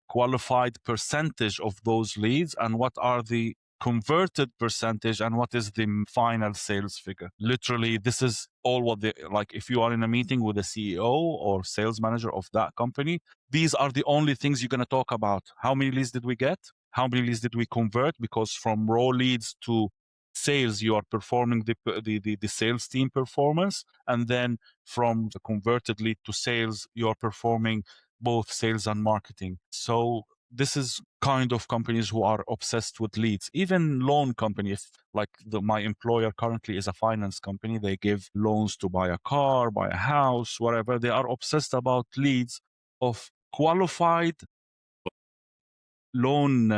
qualified percentage of those leads and what are the converted percentage and what is the final sales figure. Literally, this is all what they like. If you are in a meeting with a CEO or sales manager of that company, these are the only things you're going to talk about. How many leads did we get? How many leads did we convert? Because from raw leads to sales, you are performing the sales team performance. And then from the converted lead to sales, you are performing both sales and marketing. So this is kind of companies who are obsessed with leads. Even loan companies, like my employer currently is a finance company. They give loans to buy a car, buy a house, whatever. They are obsessed about leads of qualified loan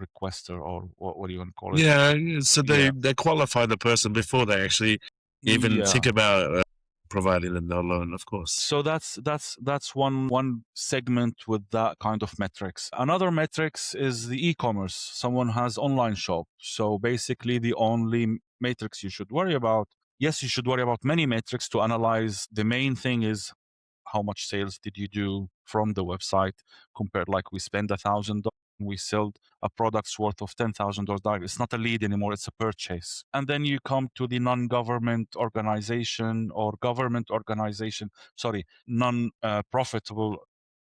requester, or what do you want to call it? Yeah, so Yeah. they qualify the person before they actually even Yeah. think about providing them the loan, of course. So that's one segment with that kind of metrics. Another metrics is the e-commerce. Someone has online shop. So basically the only matrix you should worry about, yes, you should worry about many metrics to analyze. The main thing is how much sales did you do from the website compared, like we spend $1,000, we sell a product's worth of $10,000. It's not a lead anymore, it's a purchase. And then you come to the non-government organization or government organization, sorry, non-profitable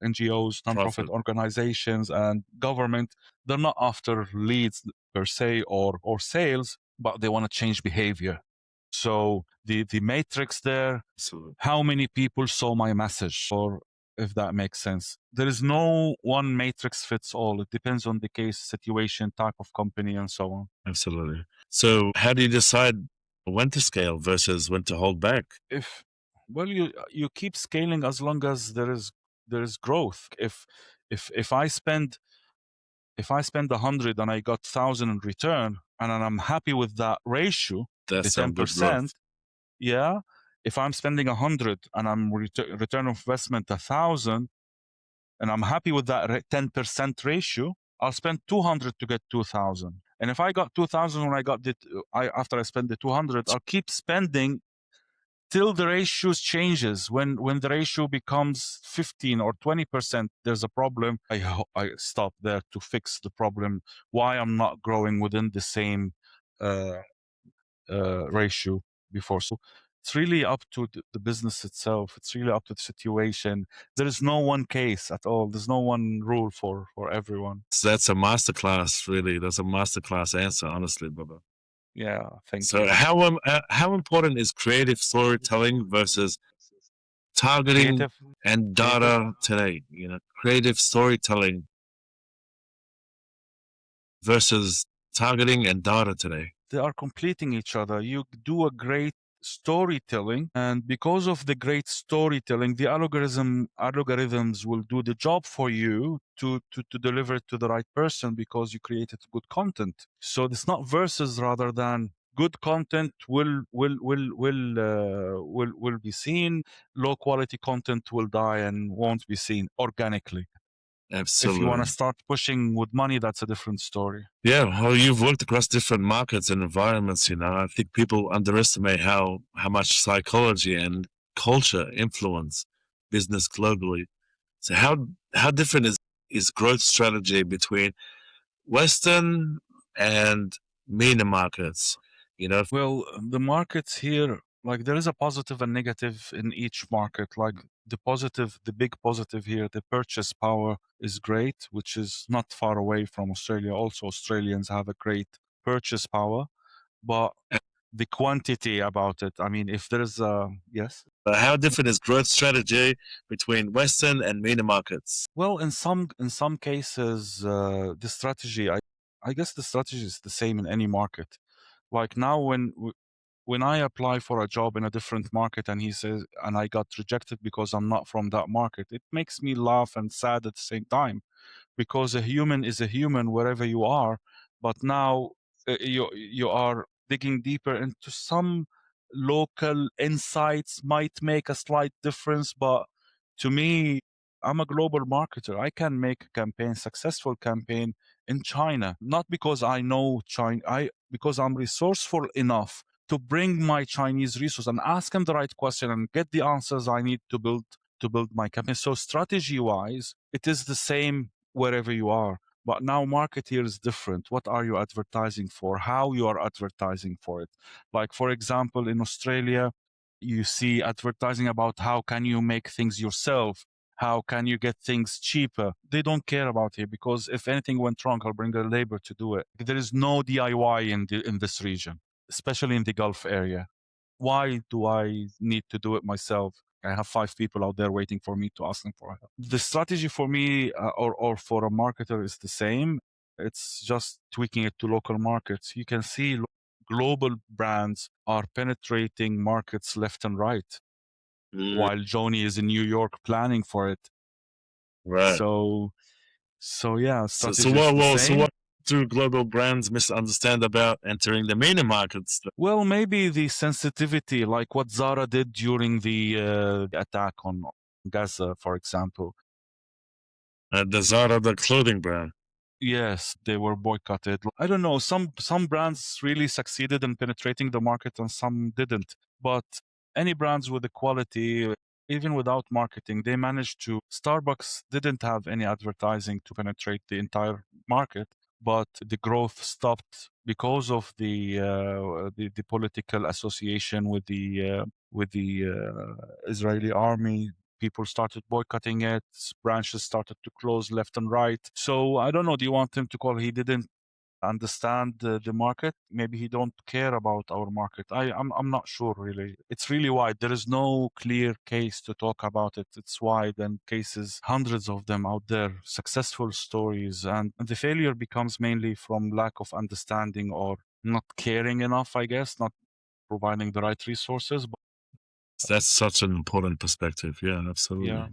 NGOs, non-profit Profit. organizations and government. They're not after leads per se or sales, but they want to change behavior. So the matrix there, Absolutely. how many people saw my message, or if that makes sense. There is no one matrix fits all. It depends on the case, situation, type of company, and so on. Absolutely. So how do you decide when to scale versus when to hold back? Well, you keep scaling as long as there is growth. If I spend 100 and I got 1,000 in return, and I'm happy with that ratio, That's the some good growth. 10%, yeah. If I'm spending 100 and I'm return of investment 1,000, and I'm happy with that 10% ratio, I'll spend 200 to get 2,000. And if I got 2,000 when I got after I spend the 200, I'll keep spending till the ratio changes. When the ratio becomes 15 or 20%, there's a problem. I stop there to fix the problem. Why I'm not growing within the same ratio before. So it's really up to the business itself. It's really up to the situation. There is no one case at all. There's no one rule for everyone. So that's a masterclass, really. That's a masterclass answer, honestly, brother. Yeah, thank So you. how important is creative storytelling versus targeting and data today? You know, creative storytelling versus targeting and data today. They are completing each other. You do a great storytelling, and because of the great storytelling, the algorithms will do the job for you to deliver it to the right person because you created good content. So it's not versus, rather than good content will be seen. Low quality content will die and won't be seen organically. Absolutely. If you want to start pushing with money, that's a different story. Yeah, well, you've worked across different markets and environments. You know, I think people underestimate how much psychology and culture influence business globally. So how different is growth strategy between Western and MENA markets? You know, Well, the markets here, like there is a positive and negative in each market. Like the positive, the big positive here, the purchase power is great, which is not far away from Australia. Also, Australians have a great purchase power, but the quantity about it. I mean, if there's yes. how different is growth strategy between Western and MENA markets? Well, in some cases, the strategy, I guess the strategy is the same in any market. Like now, when I apply for a job in a different market and he says, and I got rejected because I'm not from that market, it makes me laugh and sad at the same time, because a human is a human wherever you are. But now you are digging deeper into some local insights might make a slight difference, but to me, I'm a global marketer. I can make a campaign, successful campaign in China, not because I know China, because I'm resourceful enough to bring my Chinese resource and ask them the right question and get the answers I need to build my campaign. So strategy wise, it is the same wherever you are. But now market here is different. What are you advertising for? How you are advertising for it? Like for example, in Australia, you see advertising about how can you make things yourself? How can you get things cheaper? They don't care about here, because if anything went wrong, I'll bring the labor to do it. There is no DIY in this region, especially in the Gulf area. Why do I need to do it myself? I have 5 people out there waiting for me to ask them for help. The strategy for me or for a marketer is the same. It's just tweaking it to local markets. You can see global brands are penetrating markets left and right, while Joni is in New York planning for it. Right. So yeah, strategy so what do global brands misunderstand about entering the MENA markets? Well, maybe the sensitivity, like what Zara did during the attack on Gaza, for example. The Zara, the clothing brand. Yes, they were boycotted. I don't know. Some brands really succeeded in penetrating the market and some didn't. But any brands with the quality, even without marketing, they managed to. Starbucks didn't have any advertising to penetrate the entire market, but the growth stopped because of the political association with the Israeli army. People started boycotting it. Branches started to close left and right. So I don't know. Do you want him to call? He didn't understand the market. Maybe he don't care about our market. I'm not sure really. It's really wide. There is no clear case to talk about it. It's wide and cases, hundreds of them out there, successful stories, and the failure becomes mainly from lack of understanding or not caring enough, I guess, not providing the right resources. But That's such an important perspective. Yeah, absolutely. yeah.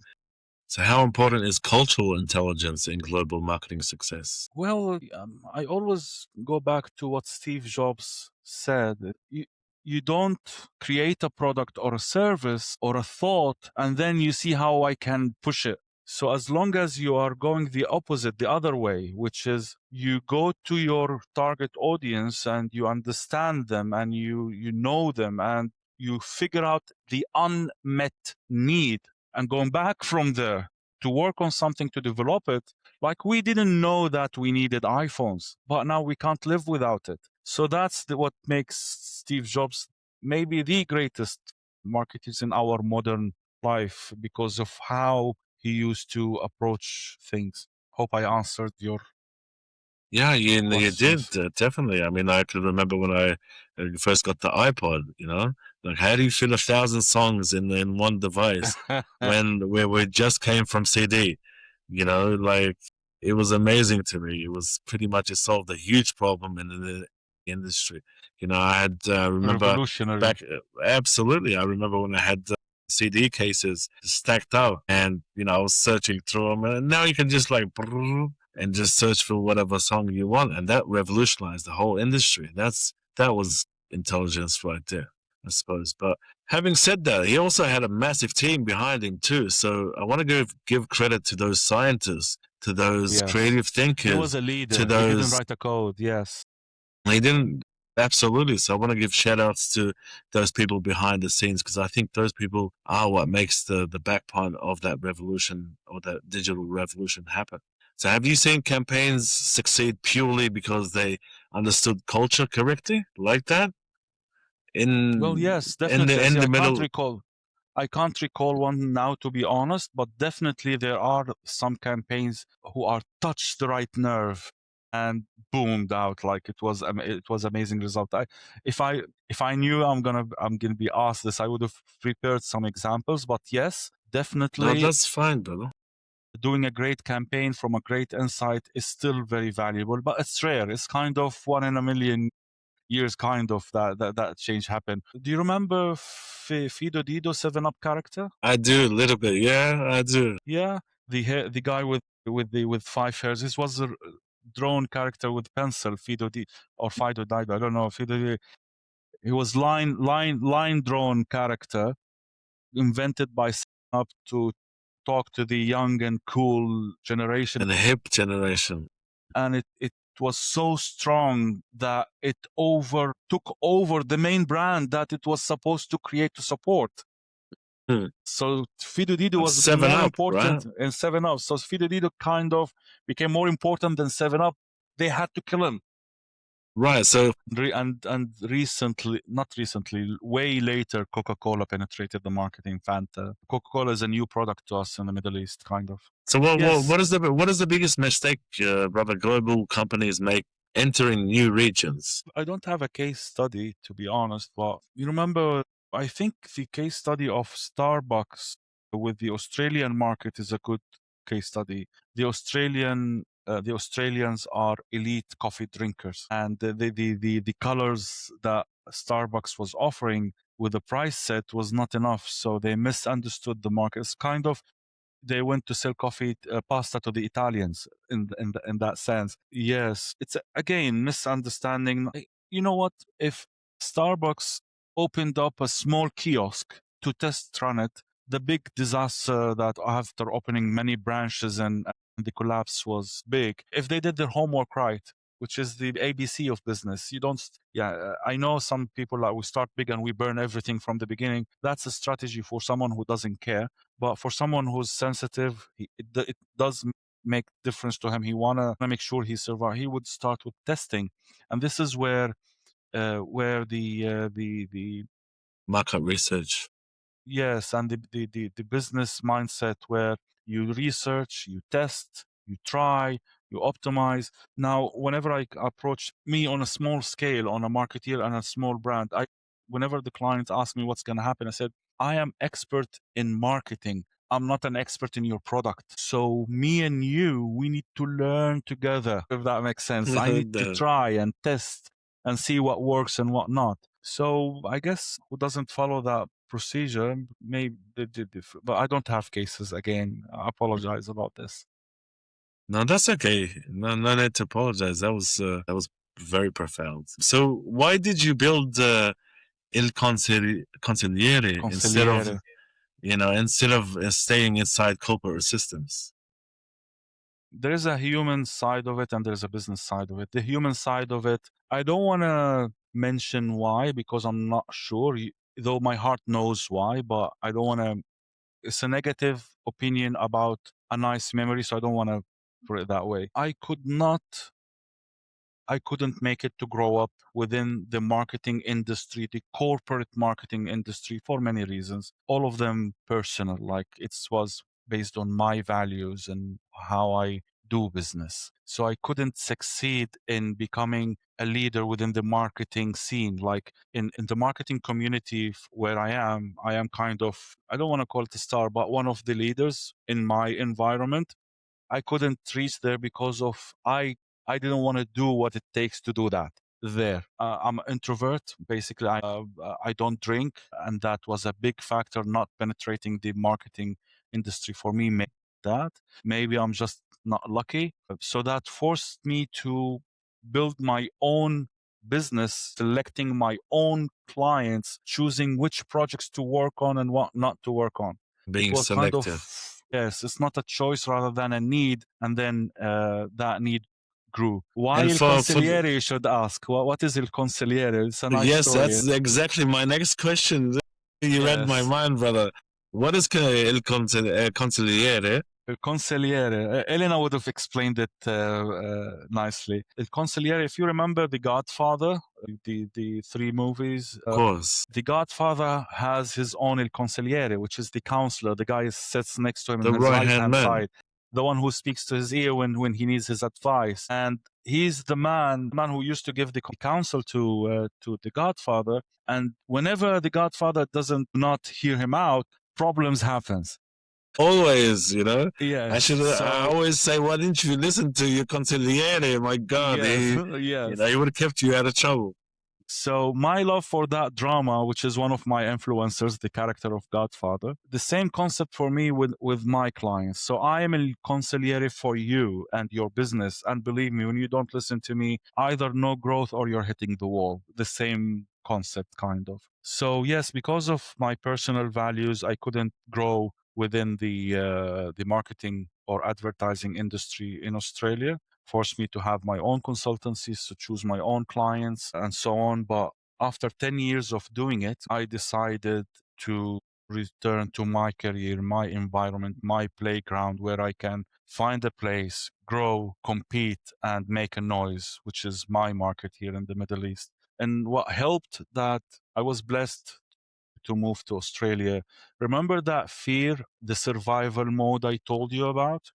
So how important is cultural intelligence in global marketing success? Well, I always go back to what Steve Jobs said. You don't create a product or a service or a thought and then you see how I can push it. So as long as you are going the opposite, the other way, which is you go to your target audience and you understand them and you know them and you figure out the unmet need and going back from there to work on something to develop it. Like we didn't know that we needed iPhones, but now we can't live without it. So that's what makes Steve Jobs maybe the greatest marketer in our modern life because of how he used to approach things. Hope I answered your Yeah, you did, questions. definitely. I mean, I could remember when I first got the iPod, like how do you fit 1,000 songs in one device when we just came from CD? Like it was amazing to me. It was pretty much it solved a huge problem in the industry. I had remember Revolutionary. back absolutely. I remember when I had CD cases stacked up, and I was searching through them, and now you can just like and just search for whatever song you want, and that revolutionized the whole industry. That was intelligence right there, I suppose. But having said that, he also had a massive team behind him too. So I want to give credit to those scientists, to those Yes. creative thinkers. He was a to leader. He those didn't write a code. Yes. he didn't absolutely. So I want to give shout outs to those people behind the scenes because I think those people are what makes the back part of that revolution or that digital revolution happen. So have you seen campaigns succeed purely because they understood culture correctly like that? Well, In yes, definitely. in See, the middle. I can't recall one now, to be honest, but definitely there are some campaigns who are touched the right nerve and boomed out like it was amazing result. If I knew I'm gonna be asked this, I would have prepared some examples. But yes, No, definitely that's fine, brother. doing a great campaign from a great insight is still very valuable, but it's rare. It's kind of one in a million years, kind of that change happened. Do you remember Fido Dido 7 Up character? I do a little bit. Yeah, I do. Yeah, the guy with 5 hairs. This was a drawn character with pencil. Fido Dido. I don't know. He was line drawn character invented by 7 Up to talk to the young and cool generation, And the hip generation. and it was so strong that it took over the main brand that it was supposed to create to support. Hmm. So Fido Dido was Seven more Up, right? important in 7 Up. So Fido Dido kind of became more important than 7 Up. They had to kill him. Right. So And recently, not recently, way later, Coca-Cola penetrated the market in Fanta. Coca-Cola is a new product to us in the Middle East, kind of. So Yes, what is the biggest mistake, brother, global companies make entering new regions? I don't have a case study, to be honest, but you remember, I think the case study of Starbucks with the Australian market is a good case study. The Australians are elite coffee drinkers, and the colors that Starbucks was offering with the price set was not enough, so they misunderstood the market. It's kind of they went to sell coffee pasta to the Italians in that sense. Yes, it's again misunderstanding. You know what? If Starbucks opened up a small kiosk to test run it, the big disaster that after opening many branches and the collapse was big. If they did their homework right, which is the ABC of business. You don't, yeah, I know some people like we start big and we burn everything from the beginning. That's a strategy for someone who doesn't care. But for someone who's sensitive, it does make difference to him. He wanna make sure he survive. He would start with testing, and this is where the Market research. yes, and the business mindset where you research, you test, you try, you optimize. Now, whenever I approach me on a small scale, on a marketeer and a small brand, whenever the clients ask me what's going to happen, I said, I am expert in marketing. I'm not an expert in your product. So me and you, we need to learn together, if that makes sense. I need to try and test and see what works and what not. So I guess who doesn't follow that procedure, maybe they did different. But I don't have cases again. I apologize about this. No, that's okay. No need to apologize. That was very profound. So why did you build Consigliere instead of staying inside corporate systems? There's a human side of it and there's a business side of it. The human side of it, I don't want to mention why because I'm not sure, though my heart knows why, but I don't want to. It's a negative opinion about a nice memory, so I don't want to put it that way. I couldn't make it to grow up within the marketing industry, the corporate marketing industry, for many reasons. All of them personal, like it was based on my values and how I do business. So I couldn't succeed in becoming a leader within the marketing scene. Like in the marketing community where I am kind of, I don't want to call it a star, but one of the leaders in my environment. I couldn't reach there because of I didn't want to do what it takes to do that there. I'm an introvert. Basically, I don't drink. And that was a big factor not penetrating the marketing industry for me. Maybe I'm just not lucky. So that forced me to build my own business, selecting my own clients, choosing which projects to work on and what not to work on. Being it was selective. kind of, yes, it's not a choice rather than a need. And then that need grew. Why Il Consigliere, you should ask. What is Il Consigliere? It's a nice story. Yes, that's exactly my next question. You read my mind, brother. What is Il Consigliere? Il Consigliere. Elena would have explained it nicely. Il Consigliere, if you remember The Godfather, the three movies. Of course. The Godfather has his own Il Consigliere, which is the counselor. The guy sits next to him the on his right-hand side. The one who speaks to his ear when he needs his advice. And he's the man who used to give the counsel to the Godfather. And whenever the Godfather doesn't not hear him out, problems happens. Always, Yes. I always say, why didn't you listen to your consigliere? My God, yes. He would have kept you out of trouble. So my love for that drama, which is one of my influencers, the character of Godfather, the same concept for me with my clients. So I am a consigliere for you and your business. And believe me, when you don't listen to me, either no growth or you're hitting the wall. The same concept, kind of. So yes, because of my personal values, I couldn't grow within the marketing or advertising industry in Australia. Forced me to have my own consultancies, to choose my own clients and so on. But after 10 years of doing it, I decided to return to my career, my environment, my playground where I can find a place, grow, compete, and make a noise, which is my market here in the Middle East. And what helped that I was blessed to move to Australia. Remember that fear, the survival mode I told you about?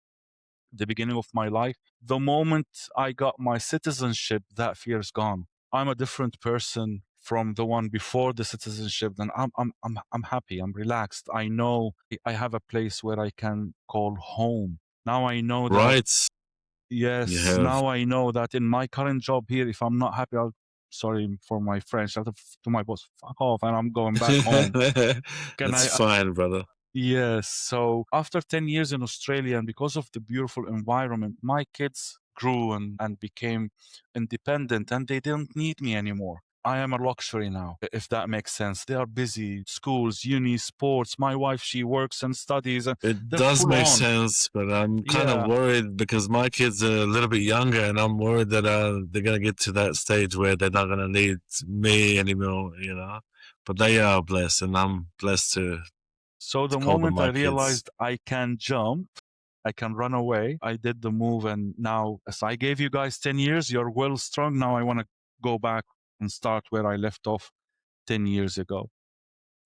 The beginning of my life. The moment I got my citizenship, that fear is gone. I'm a different person from the one before the citizenship. Then I'm happy. I'm relaxed. I know I have a place where I can call home. Now I know that. Right. Yes. Now I know that in my current job here, if I'm not happy, sorry for my French, I'll have to my boss, fuck off, and I'm going back home. That's fine, brother. Yes. So after 10 years in Australia, and because of the beautiful environment, my kids grew and became independent, and they didn't need me anymore. I am a luxury now, if that makes sense. They are busy, schools, uni, sports. My wife, she works and studies. And it does make sense, but I'm kind of worried because my kids are a little bit younger, and I'm worried that they're going to get to that stage where they're not going to need me anymore, But they are blessed, and I'm blessed to. So the moment I realized I can jump, I can run away, I did the move. And now, as I gave you guys 10 years, you're well strong. Now I want to go back and start where I left off 10 years ago.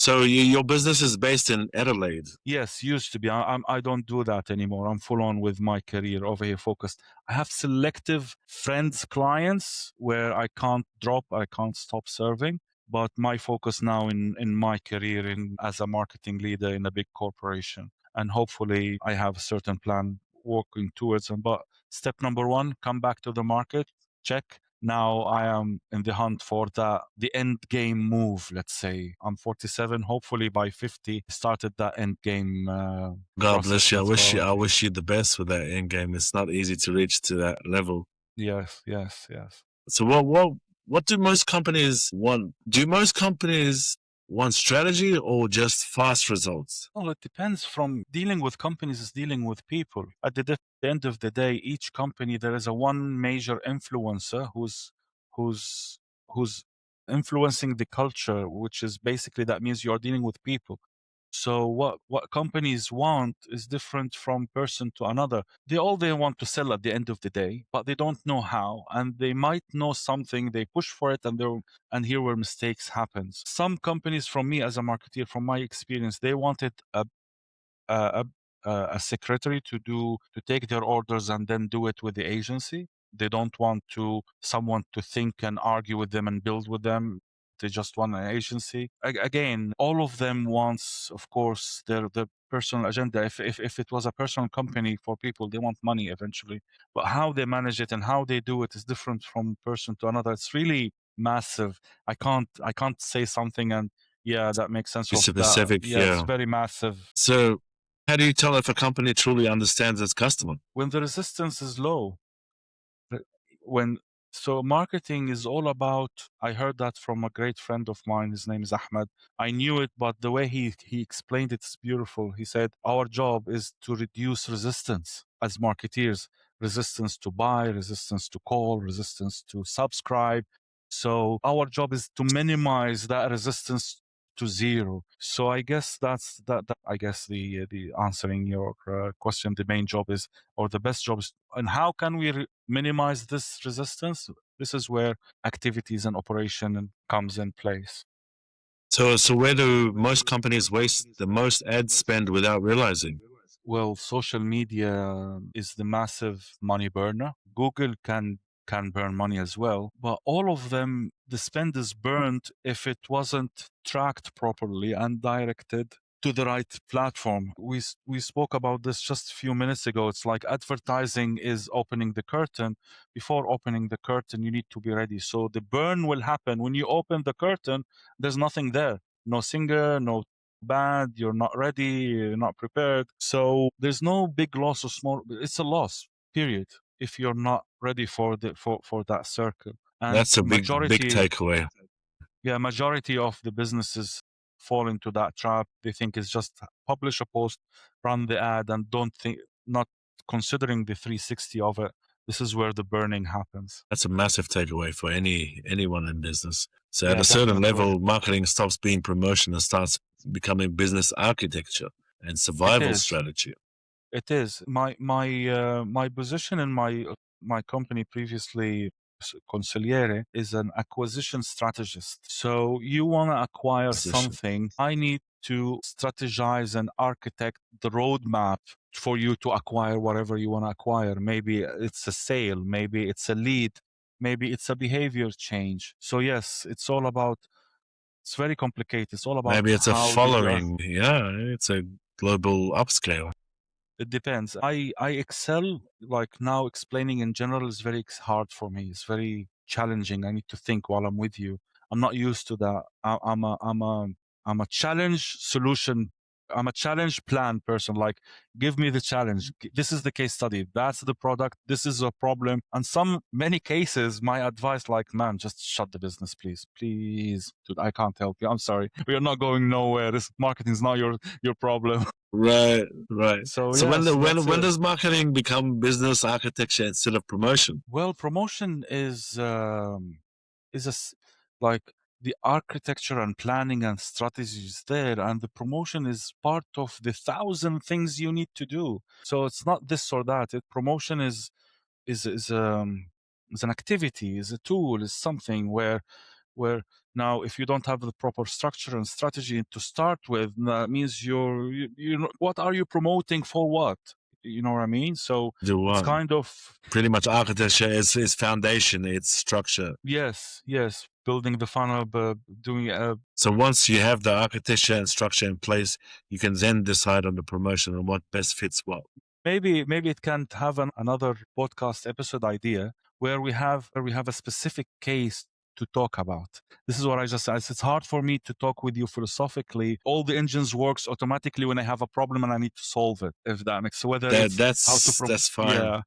So your business is based in Adelaide. Yes, used to be. I don't do that anymore. I'm full on with my career over here focused. I have selective friends, clients where I can't drop, I can't stop serving. But my focus now in my career as a marketing leader in a big corporation. And hopefully I have a certain plan working towards them. But step number one, come back to the market, check. Now I am in the hunt for the end game move, let's say. I'm 47, hopefully by 50, started that end game God bless you. I methodology. wish you the best with that end game. It's not easy to reach to that level. Yes, yes, yes. So what do most companies want? Do most companies want strategy or just fast results? Well, it depends. From dealing with companies is dealing with people. At the end of the day, each company there is a one major influencer who's who's influencing the culture, which is basically that means you're dealing with people. So what companies want is different from person to another. They want to sell at the end of the day, but they don't know how, and they might know something. They push for it, and here where mistakes happens. Some companies, from me as a marketeer, from my experience, they wanted a, a secretary to take their orders and then do it with the agency. They don't want someone to think and argue with them and build with them. They just want an agency. Again, all of them wants, of course, their personal agenda. If it was a personal company for people, they want money eventually. But how they manage it and how they do it is different from person to another. It's really massive. I can't say something and yeah, that makes sense of that. Specific, Yeah, it's yeah. very massive. So how do you tell if a company truly understands its customer? When the resistance is low, when so marketing is all about, I heard that from a great friend of mine, his name is Ahmed. I knew it, but the way he explained it's beautiful. He said our job is to reduce resistance as marketeers, resistance to buy, resistance to call, resistance to subscribe. So our job is to minimize that resistance to zero. So I guess that I guess the answering your question, the main job is, or the best job is, and how can we minimize this resistance? This is where activities and operation comes in place. So where do most companies waste the most ad spend without realizing? Well, social media is the massive money burner. Google can burn money as well, but all of them, the spend is burned if it wasn't tracked properly and directed to the right platform. We spoke about this just a few minutes ago. It's like advertising is opening the curtain. Before opening the curtain, you need to be ready. So the burn will happen when you open the curtain. There's nothing there. No singer, no band, you're not ready, you're not prepared. So there's no big loss or small, it's a loss, period, if you're not ready for that circle. And That's a big takeaway. yeah, majority of the businesses fall into that trap. They think it's just publish a post, run the ad, and don't think, not considering the 360 of it. This is where the burning happens. That's a massive takeaway for anyone in business. So at Yeah, a certain definitely. level, marketing stops being promotion and starts becoming business architecture and survival strategy. It is. My position in my company previously, Consigliere, is an acquisition strategist. So you want to acquire something, I need to strategize and architect the roadmap for you to acquire whatever you want to acquire. Maybe it's a sale, maybe it's a lead, maybe it's a behavior change. So yes, it's all about, it's very complicated. It's all about Maybe it's a how following. Yeah, it's a global upscale. It depends. I excel, like now explaining in general is very hard for me. It's very challenging. I need to think while I'm with you. I'm not used to that. I'm a challenge solution. I'm a challenge plan person. Like, give me the challenge. This is the case study. That's the product. This is a problem. And many cases, my advice, like, man, just shut the business, please. Please, dude, I can't help you. I'm sorry. We are not going nowhere. This marketing is not your problem. Right. So yes, when it. does marketing become business architecture instead of promotion? Well, promotion is like the architecture and planning and strategy is there, and the promotion is part of the thousand things you need to do. So it's not this or that. Promotion is is an activity, is a tool, is something where Now, if you don't have the proper structure and strategy to start with, that means what are you promoting for what? You know what I mean? So it's kind of pretty much architecture is foundation, it's structure. Yes, building the funnel, doing So once you have the architecture and structure in place, you can then decide on the promotion and what best fits what. Maybe it can have another podcast episode idea where we have a specific case to talk about. This is what I just said. It's hard for me to talk with you philosophically. All the engines works automatically when I have a problem and I need to solve it. If that makes sense. Whether that's fine.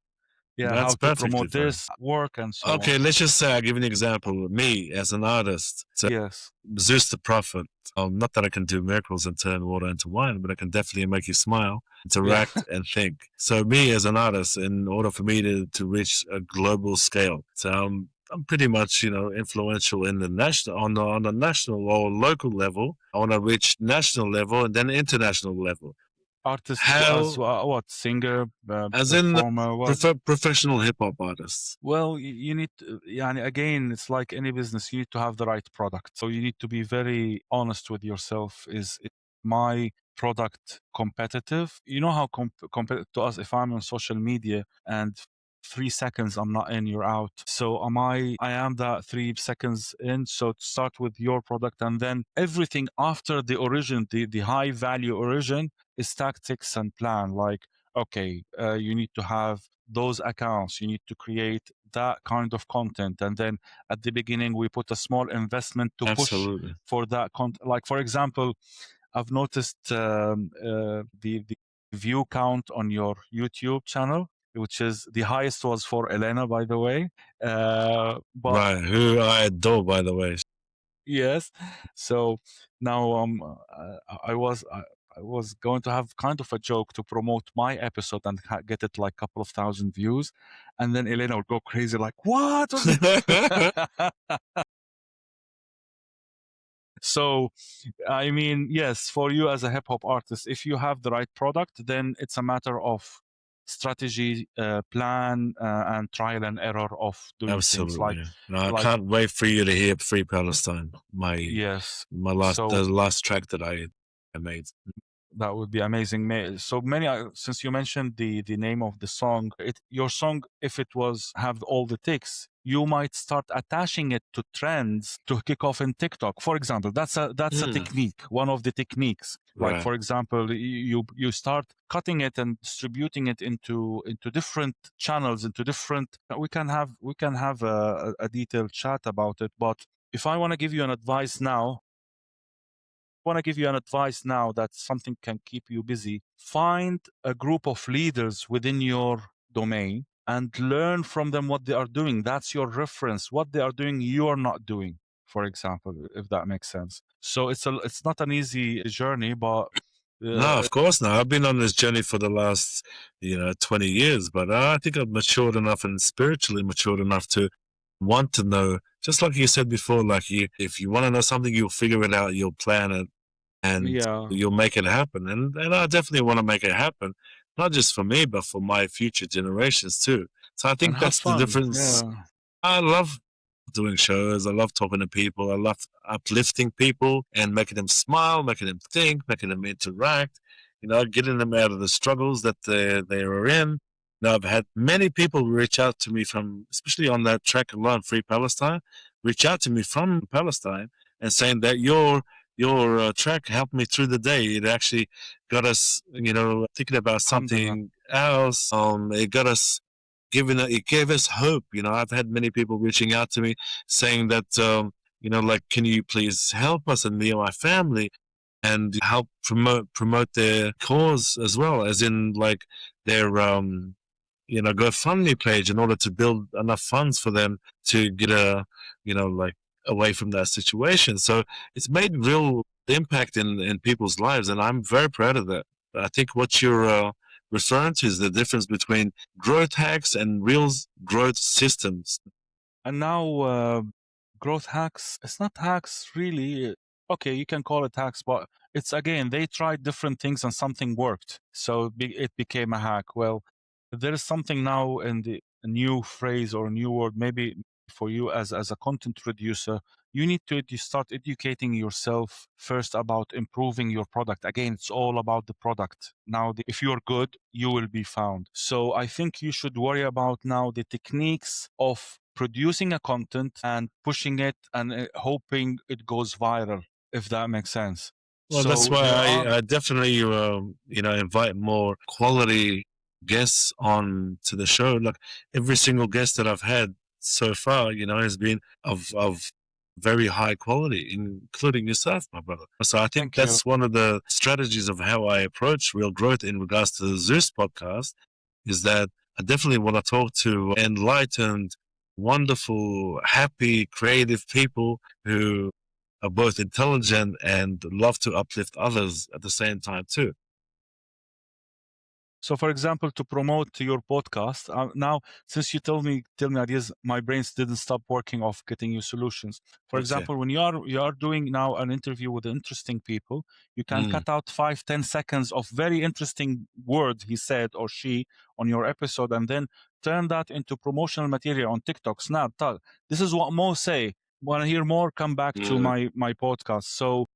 Yeah, that's how to promote fine. this work and so on. Okay, let's just say I give you an example. Me as an artist, yes, Zeus the Prophet. Not that I can do miracles and turn water into wine, but I can definitely make you smile, interact, and think. So me as an artist, in order for me to reach a global scale, so I'm pretty much, influential in the national, on the national or local level. I want to reach national level and then international level. Artist as what? Singer, as performer, in professional hip hop artists. Well, you need to, again, it's like any business. You need to have the right product. So you need to be very honest with yourself. Is my product competitive? You know how competitive to us, if I'm on social media and 3 seconds I'm not in, you're out. So I am that 3 seconds in. So start with your product, and then everything after the origin, the high value origin, is tactics and plan. Like, okay, you need to have those accounts, you need to create that kind of content, and then at the beginning we put a small investment to push for that content. Like, for example, I've noticed the view count on your YouTube channel, which is the highest was for Elena, by the way. But right, who I adore, by the way. Yes. So now I was going to have kind of a joke to promote my episode and get it like a couple of thousand views, and then Elena would go crazy like, what? So, I mean, yes, for you as a hip hop artist, if you have the right product, then it's a matter of strategy, plan, and trial and error of doing things. Like, I can't wait for you to hear Free Palestine. The last track that I made. That would be amazing. So since you mentioned the name of the song, your song, if it was have all the ticks, you might start attaching it to trends to kick off in TikTok. For example, that's a technique, one of the techniques. Like, for example, you start cutting it and distributing it into different channels, into different. We can have a detailed chat about it. But if I want to give you an advice now, that something can keep you busy, find a group of leaders within your domain and learn from them what they are doing. That's your reference. What they are doing, you are not doing, for example, if that makes sense. So it's not an easy journey, but no, of course not. I've been on this journey for the last 20 years, but I think I've matured enough and spiritually matured enough to want to know. Just like you said before, like if you want to know something, you'll figure it out, you'll plan it, and you'll make it happen. And I definitely want to make it happen, not just for me, but for my future generations too. So I think that's the difference. Yeah. I love doing shows. I love talking to people. I love uplifting people and making them smile, making them think, making them interact, getting them out of the struggles that they are in. Now, I've had many people reach out to me especially on that track alone, Free Palestine, reach out to me from Palestine and saying that your track helped me through the day. It actually got us, thinking about something else. It got us it gave us hope. I've had many people reaching out to me saying that, like, can you please help us and me and my family and help promote their cause as well, as in like their, GoFundMe page, in order to build enough funds for them to get away from that situation. So it's made real impact in people's lives, and I'm very proud of that. I think what you're referring to is the difference between growth hacks and real growth systems. And now growth hacks, it's not hacks really. Okay, you can call it hacks, but it's, again, they tried different things and something worked. So it became a hack. Well, there is something now in a new phrase or a new word, maybe for you as a content producer, you need to start educating yourself first about improving your product. Again, it's all about the product. Now, if you're good, you will be found. So I think you should worry about now the techniques of producing a content and pushing it and hoping it goes viral, if that makes sense. Well, So that's why there are I definitely, invite more quality guests on to the show. Like every single guest that I've had so far, has been of very high quality, including yourself, my brother. So I think Thank you. that's one of the strategies of how I approach real growth in regards to the Zeus podcast, is that I definitely want to talk to enlightened, wonderful, happy, creative people who are both intelligent and love to uplift others at the same time too. So, for example, to promote your podcast, now since you tell me ideas, my brains didn't stop working of getting you solutions. For example, when you are doing now an interview with interesting people, you can cut out 5-10 seconds of very interesting word he said or she on your episode, and then turn that into promotional material on TikTok, Snap, Tag. This is what Mo say. Want to hear more? Come back to my podcast. So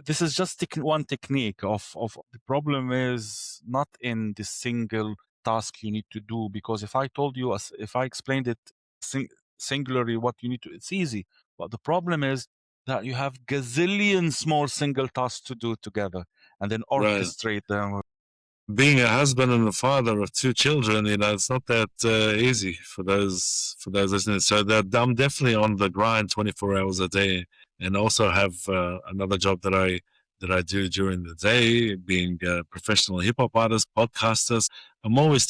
this is just one technique of the problem is not in the single task you need to do, because if I told you, if I explained it singularly what you need to, it's easy. But the problem is that you have gazillions more single tasks to do together and then orchestrate them. Being a husband and a father of 2 children, it's not that easy for those listening. So that I'm definitely on the grind 24 hours a day, and also have another job that I do during the day, being a professional hip hop artist, podcasters. I'm always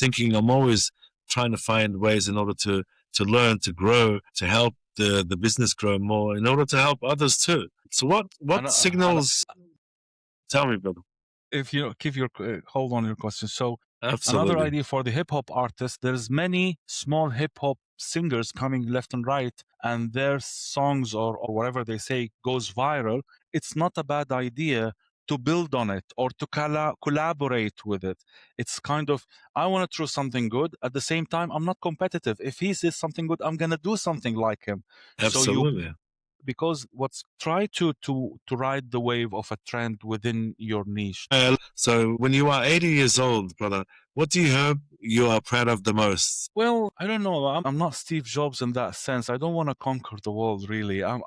trying to find ways in order to learn, to grow, to help the business grow more, in order to help others too. So what signals? Tell me, brother. If you keep your hold on your question. So Absolutely. another idea for the hip hop artists, there's many small hip hop singers coming left and right, and their songs or whatever they say goes viral. It's not a bad idea to build on it or to collaborate with it. It's kind of, I want to throw something good. At the same time, I'm not competitive. If he says something good, I'm going to do something like him. Absolutely. Because try to ride the wave of a trend within your niche. So when you are 80 years old, brother, what do you hope you are proud of the most? Well, I don't know. I'm not Steve Jobs in that sense. I don't want to conquer the world, really. I'm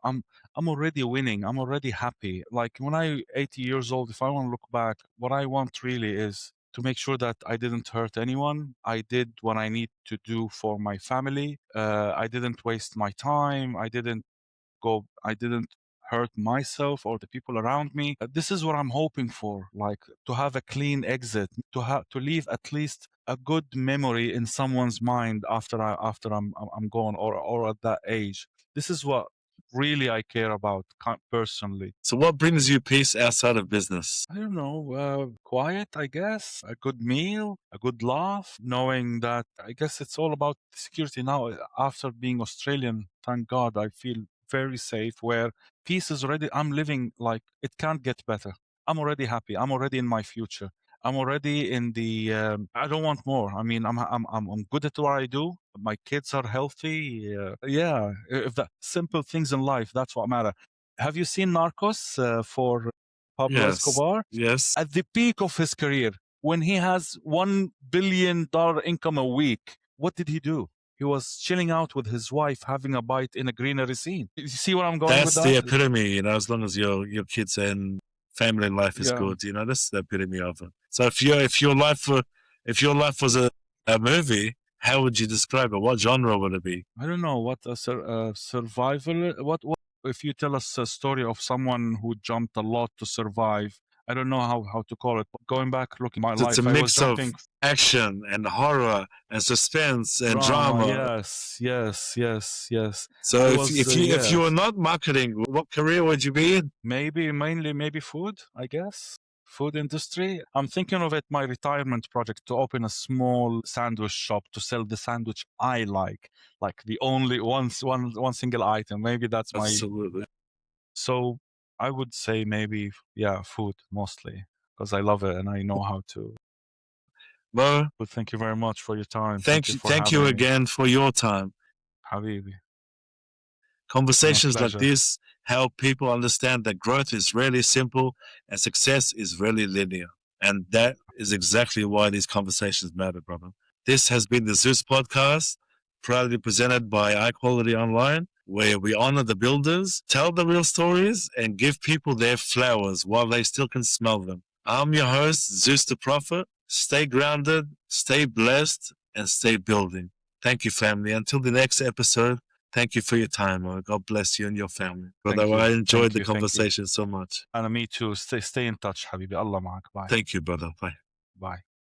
already winning. I'm already happy. Like when I'm 80 years old, if I want to look back, what I want really is to make sure that I didn't hurt anyone. I did what I need to do for my family. I didn't waste my time. I didn't hurt myself or the people around me. This is what I'm hoping for, like to have a clean exit, to leave at least a good memory in someone's mind after I'm gone or at that age. This is what really I care about personally. So what brings you peace outside of business? I don't know, quiet, I guess, a good meal, a good laugh, knowing that I guess it's all about security now. After being Australian, thank God, I feel very safe, where peace is already, I'm living like it can't get better. I'm already happy. I'm already in my future. I'm already in the, I don't want more. I mean, I'm good at what I do. My kids are healthy. Yeah. If the simple things in life, that's what matter. Have you seen Narcos for Pablo Escobar? Yes. At the peak of his career, when he has $1 billion income a week, what did he do? He was chilling out with his wife, having a bite in a greenery scene. You see where I'm going with that? That's the epitome, as long as your kids and family life is good, that's the epitome of it. So if your life was a movie, how would you describe it? What genre would it be? I don't know. What a survival. What if you tell us a story of someone who jumped a lot to survive? I don't know how to call it. But going back, looking at my life, it's a mix of action and horror and suspense and drama. Yes. So if you were not marketing, what career would you be in? Mainly food, I guess. Food industry. I'm thinking of it, my retirement project, to open a small sandwich shop to sell the sandwich I like the only one single item. Maybe that's my. Absolutely. So I would say maybe, food mostly, because I love it and I know how to. Mo, but thank you very much for your time. Thank you again for your time. Habibi. Conversations like pleasure. this help people understand that growth is really simple and success is really linear. And that is exactly why these conversations matter, brother. This has been the Zeus Podcast, proudly presented by High Quality Online, where we honor the builders, tell the real stories, and give people their flowers while they still can smell them. I'm your host, Zeus The Prophet. Stay grounded, stay blessed, and stay building. Thank you, family. Until the next episode, thank you for your time. God bless you and your family. Brother, I enjoyed the conversation so much. أنا me too. Stay in touch حبيبي. الله معك. Bye. Thank you, brother. Bye. Bye.